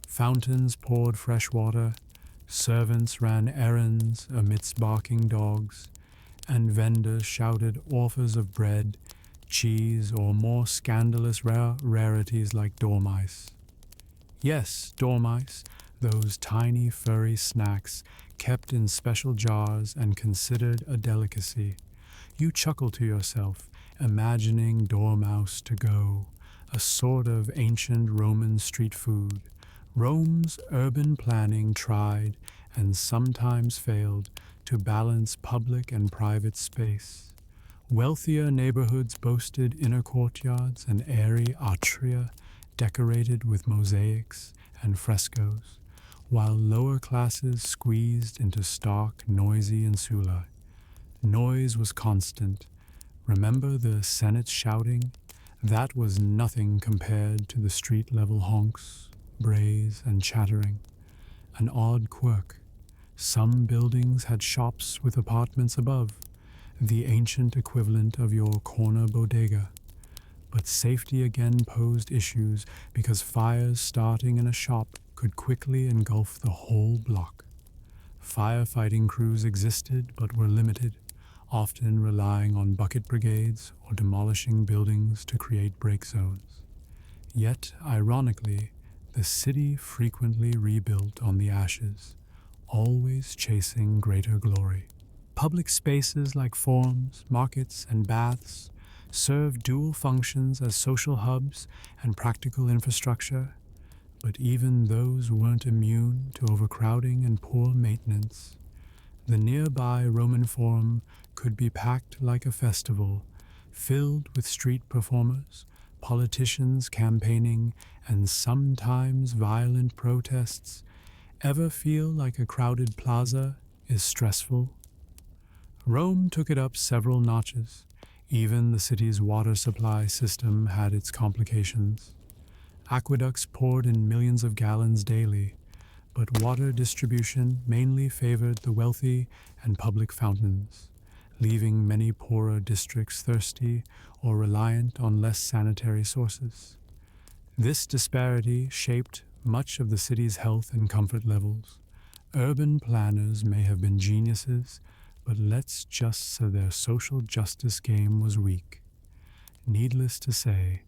Fountains poured fresh water, servants ran errands amidst barking dogs, and vendors shouted offers of bread, cheese, or more scandalous rarities like dormice. Yes, dormice, those tiny furry snacks kept in special jars and considered a delicacy. You chuckle to yourself, imagining dormouse to go, a sort of ancient Roman street food. Rome's urban planning tried, and sometimes failed, to balance public and private space. Wealthier neighborhoods boasted inner courtyards and airy atria decorated with mosaics and frescoes, while lower classes squeezed into stark, noisy insulae. Noise was constant. Remember the Senate shouting? That was nothing compared to the street-level honks, brays, and chattering. An odd quirk. Some buildings had shops with apartments above, the ancient equivalent of your corner bodega. But safety again posed issues because fires starting in a shop could quickly engulf the whole block. Firefighting crews existed but were limited, often relying on bucket brigades or demolishing buildings to create break zones. Yet, ironically, the city frequently rebuilt on the ashes, always chasing greater glory. Public spaces like forums, markets, and baths serve dual functions as social hubs and practical infrastructure, but even those weren't immune to overcrowding and poor maintenance. The nearby Roman Forum could be packed like a festival, filled with street performers, politicians campaigning, and sometimes violent protests. Ever feel like a crowded plaza is stressful? Rome took it up several notches. Even the city's water supply system had its complications. Aqueducts poured in millions of gallons daily, but water distribution mainly favored the wealthy and public fountains, leaving many poorer districts thirsty or reliant on less sanitary sources. This disparity shaped much of the city's health and comfort levels. Urban planners may have been geniuses, but let's just say their social justice game was weak. Needless to say,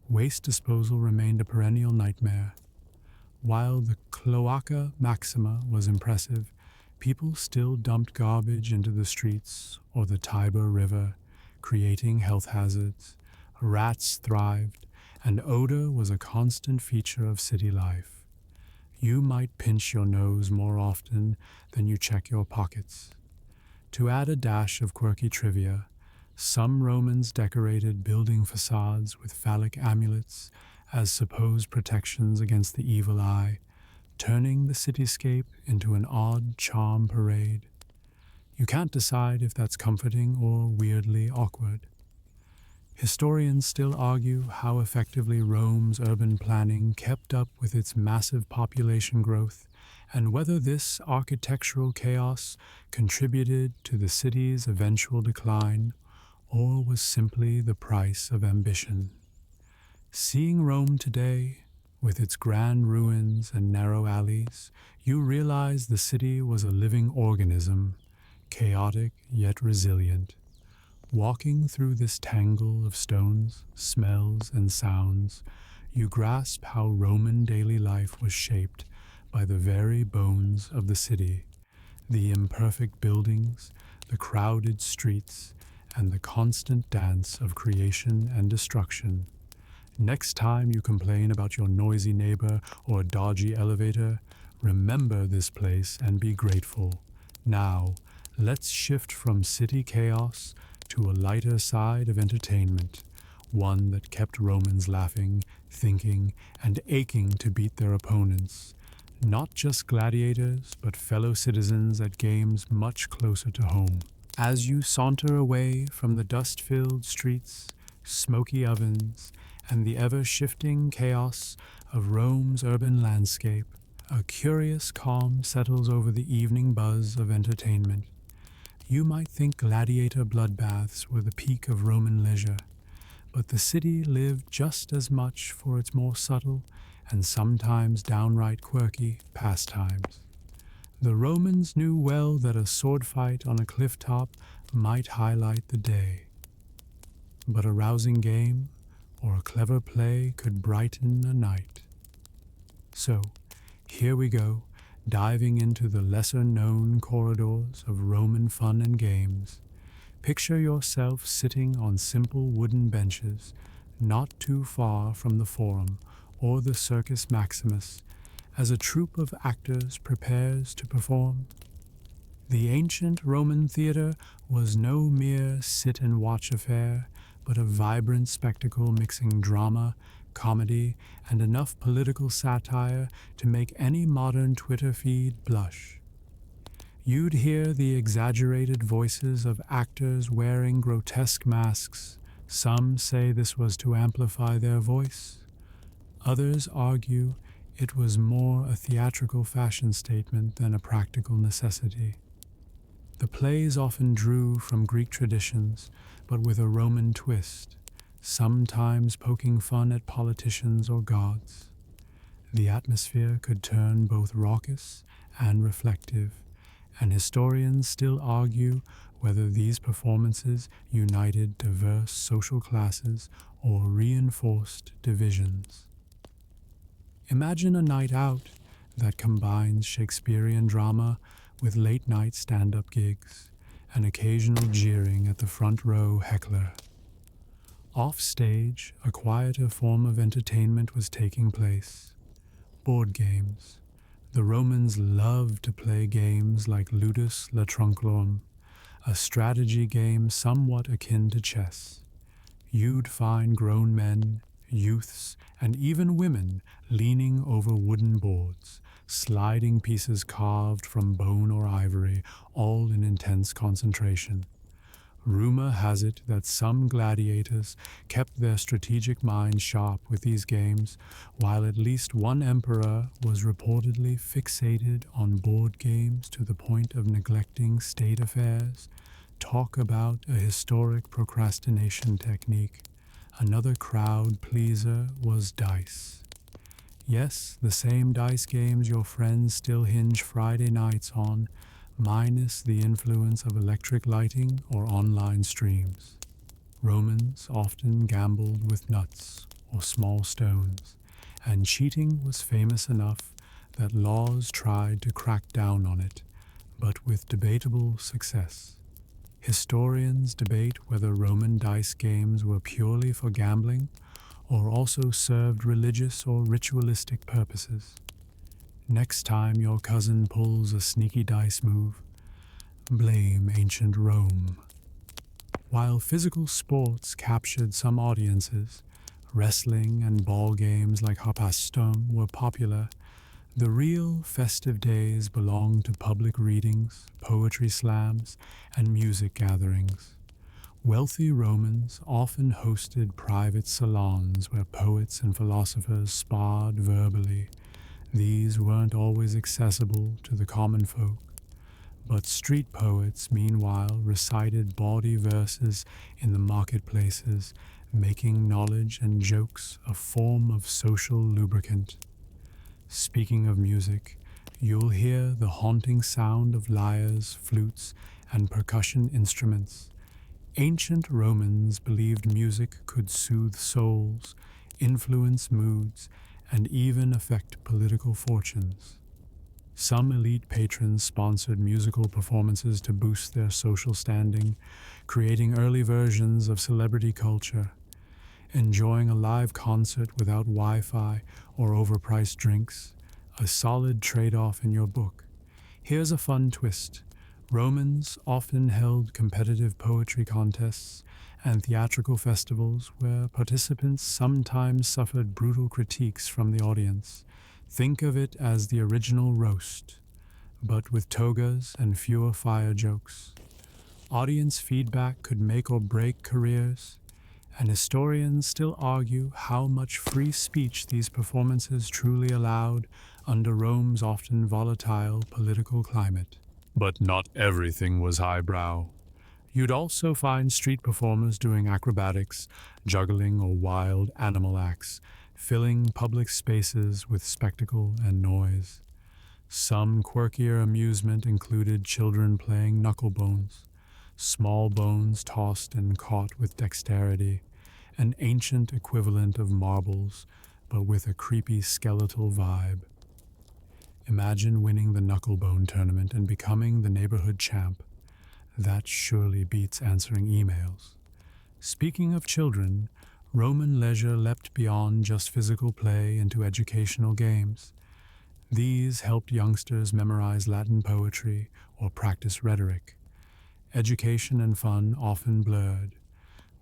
waste disposal remained a perennial nightmare. While the Cloaca Maxima was impressive, people still dumped garbage into the streets or the Tiber River, creating health hazards. Rats thrived, and odor was a constant feature of city life. You might pinch your nose more often than you check your pockets. To add a dash of quirky trivia, some Romans decorated building facades with phallic amulets as supposed protections against the evil eye, turning the cityscape into an odd charm parade. You can't decide if that's comforting or weirdly awkward. Historians still argue how effectively Rome's urban planning kept up with its massive population growth, and whether this architectural chaos contributed to the city's eventual decline or was simply the price of ambition. Seeing Rome today, with its grand ruins and narrow alleys, you realize the city was a living organism, chaotic yet resilient. Walking through this tangle of stones, smells, and sounds, you grasp how Roman daily life was shaped by the very bones of the city, the imperfect buildings, the crowded streets, and the constant dance of creation and destruction. Next time you complain about your noisy neighbor or dodgy elevator, remember this place and be grateful. Now, let's shift from city chaos to a lighter side of entertainment, one that kept Romans laughing, thinking, and aching to beat their opponents. Not just gladiators, but fellow citizens at games much closer to home. As you saunter away from the dust-filled streets, smoky ovens, and the ever-shifting chaos of Rome's urban landscape, a curious calm settles over the evening buzz of entertainment. You might think gladiator bloodbaths were the peak of Roman leisure, but the city lived just as much for its more subtle and sometimes downright quirky pastimes. The Romans knew well that a sword fight on a cliff top might highlight the day, but a rousing game or a clever play could brighten a night. So, here we go, diving into the lesser-known corridors of Roman fun and games. Picture yourself sitting on simple wooden benches, not too far from the Forum or the Circus Maximus, as a troupe of actors prepares to perform. The ancient Roman theater was no mere sit-and-watch affair, but a vibrant spectacle mixing drama, comedy, and enough political satire to make any modern Twitter feed blush. You'd hear the exaggerated voices of actors wearing grotesque masks. Some say this was to amplify their voice. Others argue it was more a theatrical fashion statement than a practical necessity. The plays often drew from Greek traditions, but with a Roman twist, sometimes poking fun at politicians or gods. The atmosphere could turn both raucous and reflective, and historians still argue whether these performances united diverse social classes or reinforced divisions. Imagine a night out that combines Shakespearean drama with late-night stand-up gigs and occasional jeering at the front row heckler. Off stage, a quieter form of entertainment was taking place. Board games. The Romans loved to play games like Ludus Latrunculorum, a strategy game somewhat akin to chess. You'd find grown men, youths, and even women leaning over wooden boards, sliding pieces carved from bone or ivory, all in intense concentration. Rumor has it that some gladiators kept their strategic minds sharp with these games, while at least one emperor was reportedly fixated on board games to the point of neglecting state affairs. Talk about a historic procrastination technique. Another crowd pleaser was dice. Yes, the same dice games your friends still hinge Friday nights on, minus the influence of electric lighting or online streams. Romans often gambled with nuts or small stones, and cheating was famous enough that laws tried to crack down on it, but with debatable success. Historians debate whether Roman dice games were purely for gambling or also served religious or ritualistic purposes. Next time your cousin pulls a sneaky dice move, blame ancient Rome. While physical sports captured some audiences, wrestling and ball games like harpastum were popular. The real festive days belonged to public readings, poetry slams, and music gatherings. Wealthy Romans often hosted private salons where poets and philosophers sparred verbally. These weren't always accessible to the common folk, but street poets, meanwhile, recited bawdy verses in the marketplaces, making knowledge and jokes a form of social lubricant. Speaking of music, you'll hear the haunting sound of lyres, flutes, and percussion instruments. Ancient Romans believed music could soothe souls, influence moods, and even affect political fortunes. Some elite patrons sponsored musical performances to boost their social standing, creating early versions of celebrity culture. Enjoying a live concert without Wi-Fi or overpriced drinks, a solid trade-off in your book. Here's a fun twist. Romans often held competitive poetry contests and theatrical festivals where participants sometimes suffered brutal critiques from the audience. Think of it as the original roast, but with togas and fewer fire jokes. Audience feedback could make or break careers, and historians still argue how much free speech these performances truly allowed under Rome's often volatile political climate. But not everything was highbrow. You'd also find street performers doing acrobatics, juggling, or wild animal acts, filling public spaces with spectacle and noise. Some quirkier amusement included children playing knucklebones, small bones tossed and caught with dexterity, an ancient equivalent of marbles, but with a creepy skeletal vibe. Imagine winning the knucklebone tournament and becoming the neighborhood champ. That surely beats answering emails. Speaking of children, Roman leisure leapt beyond just physical play into educational games. These helped youngsters memorize Latin poetry or practice rhetoric. Education and fun often blurred,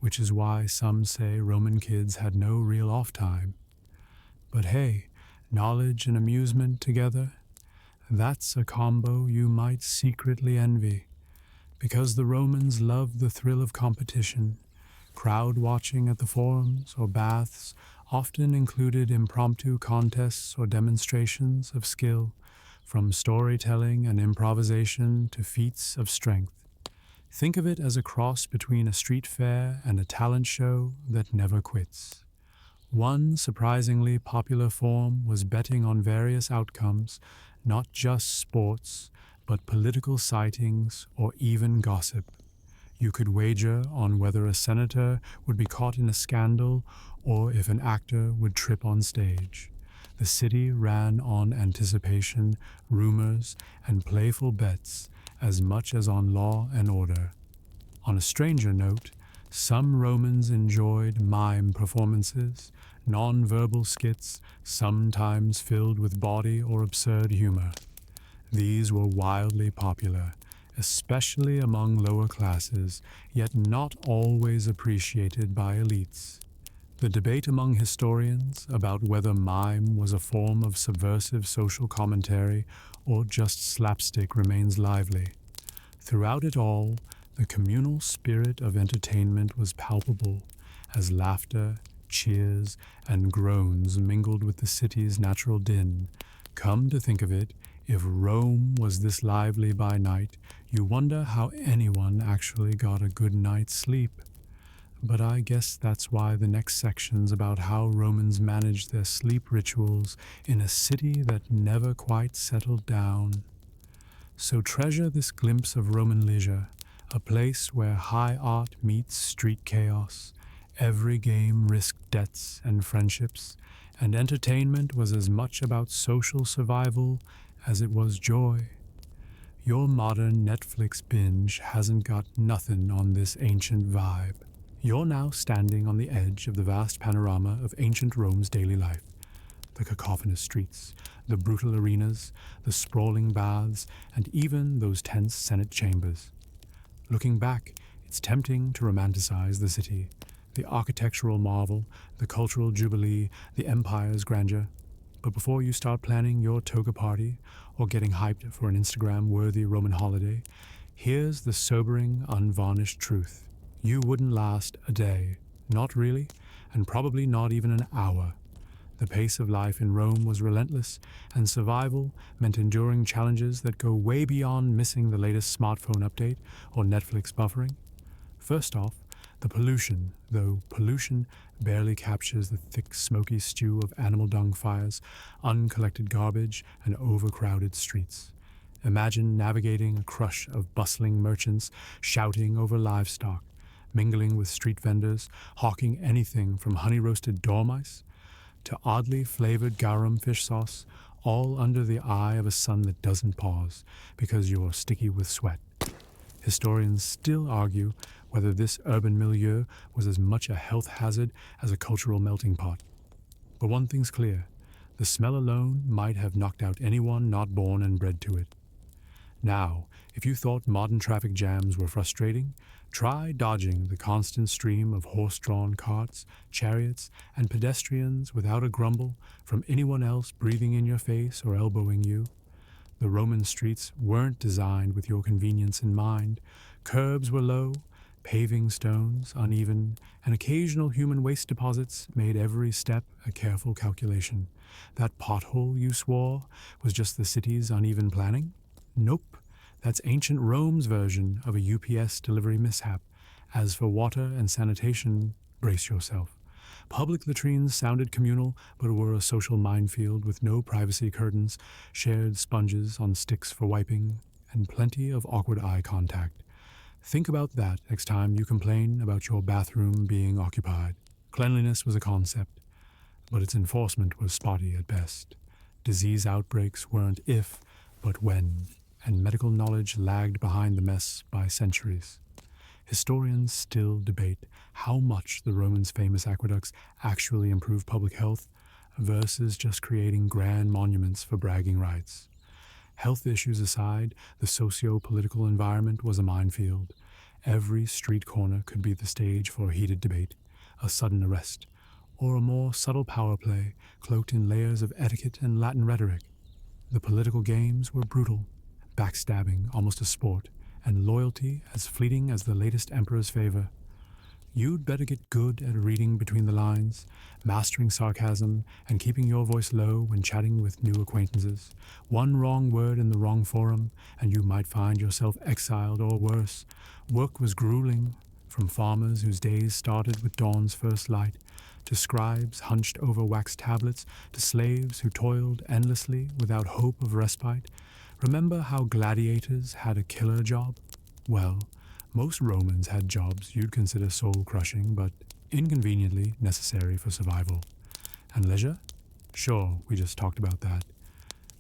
which is why some say Roman kids had no real off time. But hey, knowledge and amusement together? That's a combo you might secretly envy. Because the Romans loved the thrill of competition, crowd watching at the forums or baths often included impromptu contests or demonstrations of skill, from storytelling and improvisation to feats of strength. Think of it as a cross between a street fair and a talent show that never quits. One surprisingly popular form was betting on various outcomes, not just sports, but political sightings or even gossip. You could wager on whether a senator would be caught in a scandal or if an actor would trip on stage. The The city ran on anticipation, rumors, and playful bets as much as on law and order. On a stranger note, some Romans enjoyed mime performances, non-verbal skits, sometimes filled with bawdy or absurd humor. These were wildly popular, especially among lower classes, yet not always appreciated by elites. The debate among historians about whether mime was a form of subversive social commentary or just slapstick remains lively. Throughout it all, the communal spirit of entertainment was palpable, as laughter, cheers, and groans mingled with the city's natural din. Come to think of it, if Rome was this lively by night, you wonder how anyone actually got a good night's sleep. But I guess that's why the next section's about how Romans managed their sleep rituals in a city that never quite settled down. So treasure this glimpse of Roman leisure, a place where high art meets street chaos. Every game risked debts and friendships, and entertainment was as much about social survival as it was joy. Your modern Netflix binge hasn't got nothing on this ancient vibe. You're now standing on the edge of the vast panorama of ancient Rome's daily life. The cacophonous streets, the brutal arenas, the sprawling baths, and even those tense Senate chambers. Looking back, it's tempting to romanticize the city, the architectural marvel, the cultural jubilee, the empire's grandeur. But before you start planning your toga party or getting hyped for an Instagram-worthy Roman holiday, here's the sobering, unvarnished truth. You wouldn't last a day, not really, and probably not even an hour. The pace of life in Rome was relentless, and survival meant enduring challenges that go way beyond missing the latest smartphone update or Netflix buffering. First off, the pollution, though pollution barely captures the thick, smoky stew of animal dung fires, uncollected garbage, and overcrowded streets. Imagine navigating a crush of bustling merchants shouting over livestock, mingling with street vendors, hawking anything from honey-roasted dormice to oddly flavored garum fish sauce, all under the eye of a sun that doesn't pause because you're sticky with sweat. Historians still argue whether this urban milieu was as much a health hazard as a cultural melting pot. But one thing's clear, the smell alone might have knocked out anyone not born and bred to it. Now, if you thought modern traffic jams were frustrating, try dodging the constant stream of horse-drawn carts, chariots, and pedestrians without a grumble from anyone else breathing in your face or elbowing you. The Roman streets weren't designed with your convenience in mind. Curbs were low, paving stones uneven, and occasional human waste deposits made every step a careful calculation. That pothole you swore was just the city's uneven planning? Nope. That's ancient Rome's version of a UPS delivery mishap. As for water and sanitation, brace yourself. Public latrines sounded communal, but were a social minefield with no privacy curtains, shared sponges on sticks for wiping, and plenty of awkward eye contact. Think about that next time you complain about your bathroom being occupied. Cleanliness was a concept, but its enforcement was spotty at best. Disease outbreaks weren't if, but when, and medical knowledge lagged behind the mess by centuries. Historians still debate how much the Romans' famous aqueducts actually improved public health versus just creating grand monuments for bragging rights. Health issues aside, the socio-political environment was a minefield. Every street corner could be the stage for a heated debate, a sudden arrest, or a more subtle power play cloaked in layers of etiquette and Latin rhetoric. The political games were brutal, backstabbing almost a sport, and loyalty as fleeting as the latest emperor's favor. You'd better get good at reading between the lines, mastering sarcasm, and keeping your voice low when chatting with new acquaintances. One wrong word in the wrong forum, and you might find yourself exiled or worse. Work was grueling, from farmers whose days started with dawn's first light, to scribes hunched over wax tablets, to slaves who toiled endlessly without hope of respite. Remember how gladiators had a killer job? Well, most Romans had jobs you'd consider soul-crushing, but inconveniently necessary for survival. And leisure? Sure, we just talked about that.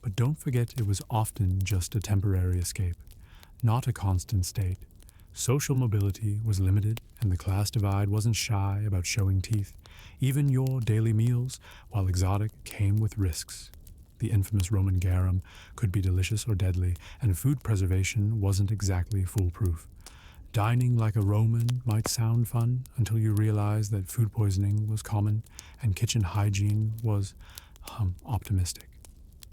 But don't forget it was often just a temporary escape, not a constant state. Social mobility was limited, and the class divide wasn't shy about showing teeth. Even your daily meals, while exotic, came with risks. The infamous Roman garum could be delicious or deadly, and food preservation wasn't exactly foolproof. Dining like a Roman might sound fun until you realize that food poisoning was common and kitchen hygiene was optimistic.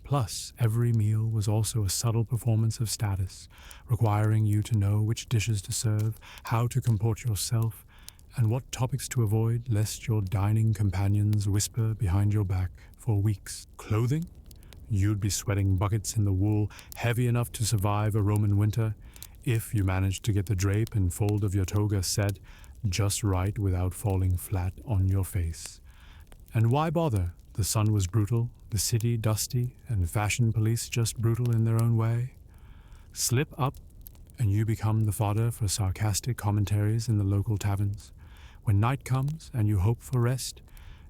Plus, every meal was also a subtle performance of status, requiring you to know which dishes to serve, how to comport yourself, and what topics to avoid lest your dining companions whisper behind your back for weeks. Clothing? You'd be sweating buckets in the wool heavy enough to survive a Roman winter, if you managed to get the drape and fold of your toga set just right without falling flat on your face. And why bother? The sun was brutal, the city dusty, and fashion police just brutal in their own way. Slip up, and you become the fodder for sarcastic commentaries in the local taverns. When night comes and you hope for rest,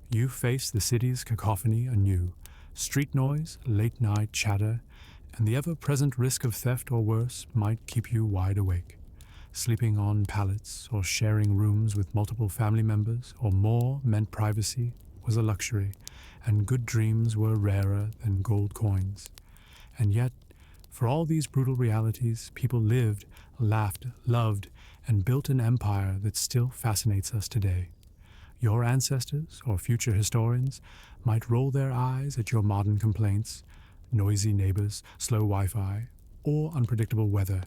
you face the city's cacophony anew. Street noise, late-night chatter, and the ever-present risk of theft or worse might keep you wide awake. Sleeping on pallets or sharing rooms with multiple family members or more meant privacy was a luxury, and good dreams were rarer than gold coins. And yet, for all these brutal realities, people lived, laughed, loved, and built an empire that still fascinates us today. Your ancestors, or future historians, might roll their eyes at your modern complaints, noisy neighbors, slow Wi-Fi, or unpredictable weather,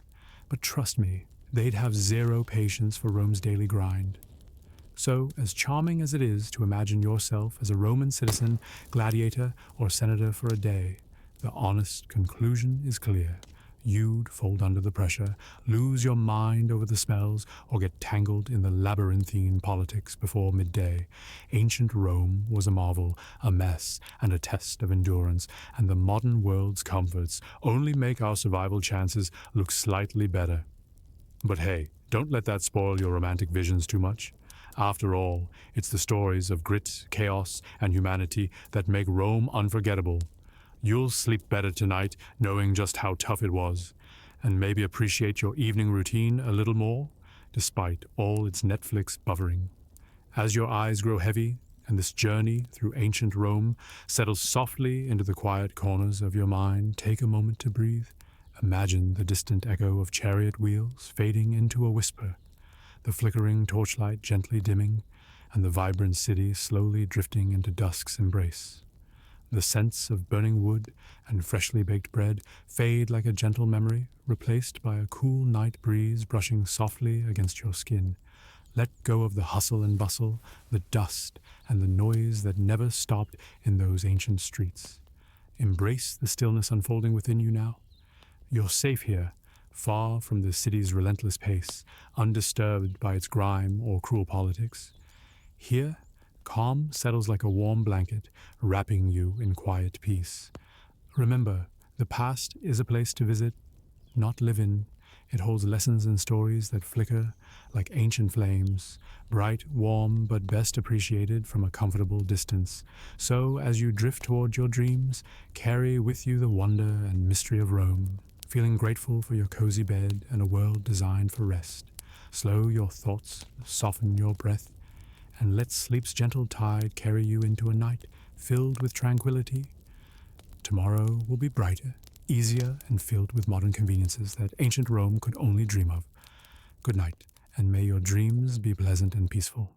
but trust me, they'd have zero patience for Rome's daily grind. So, as charming as it is to imagine yourself as a Roman citizen, gladiator, or senator for a day, the honest conclusion is clear. You'd fold under the pressure, lose your mind over the smells, or get tangled in the labyrinthine politics before midday. Ancient Rome was a marvel, a mess, and a test of endurance, and the modern world's comforts only make our survival chances look slightly better. But hey, don't let that spoil your romantic visions too much. After all, it's the stories of grit, chaos, and humanity that make Rome unforgettable. You'll sleep better tonight knowing just how tough it was, and maybe appreciate your evening routine a little more, despite all its Netflix buffering. As your eyes grow heavy, and this journey through ancient Rome settles softly into the quiet corners of your mind, take a moment to breathe. Imagine the distant echo of chariot wheels fading into a whisper, the flickering torchlight gently dimming, and the vibrant city slowly drifting into dusk's embrace. The scents of burning wood and freshly baked bread fade like a gentle memory, replaced by a cool night breeze brushing softly against your skin. Let go of the hustle and bustle, the dust, and the noise that never stopped in those ancient streets. Embrace the stillness unfolding within you now. You're safe here, far from the city's relentless pace, undisturbed by its grime or cruel politics. Here, calm settles like a warm blanket, wrapping you in quiet peace. Remember, the past is a place to visit, not live in. It holds lessons and stories that flicker like ancient flames, bright, warm, but best appreciated from a comfortable distance. So, as you drift toward your dreams, carry with you the wonder and mystery of Rome, feeling grateful for your cozy bed and a world designed for rest. Slow your thoughts, soften your breath, and let sleep's gentle tide carry you into a night filled with tranquility. Tomorrow will be brighter, easier, and filled with modern conveniences that ancient Rome could only dream of. Good night, and may your dreams be pleasant and peaceful.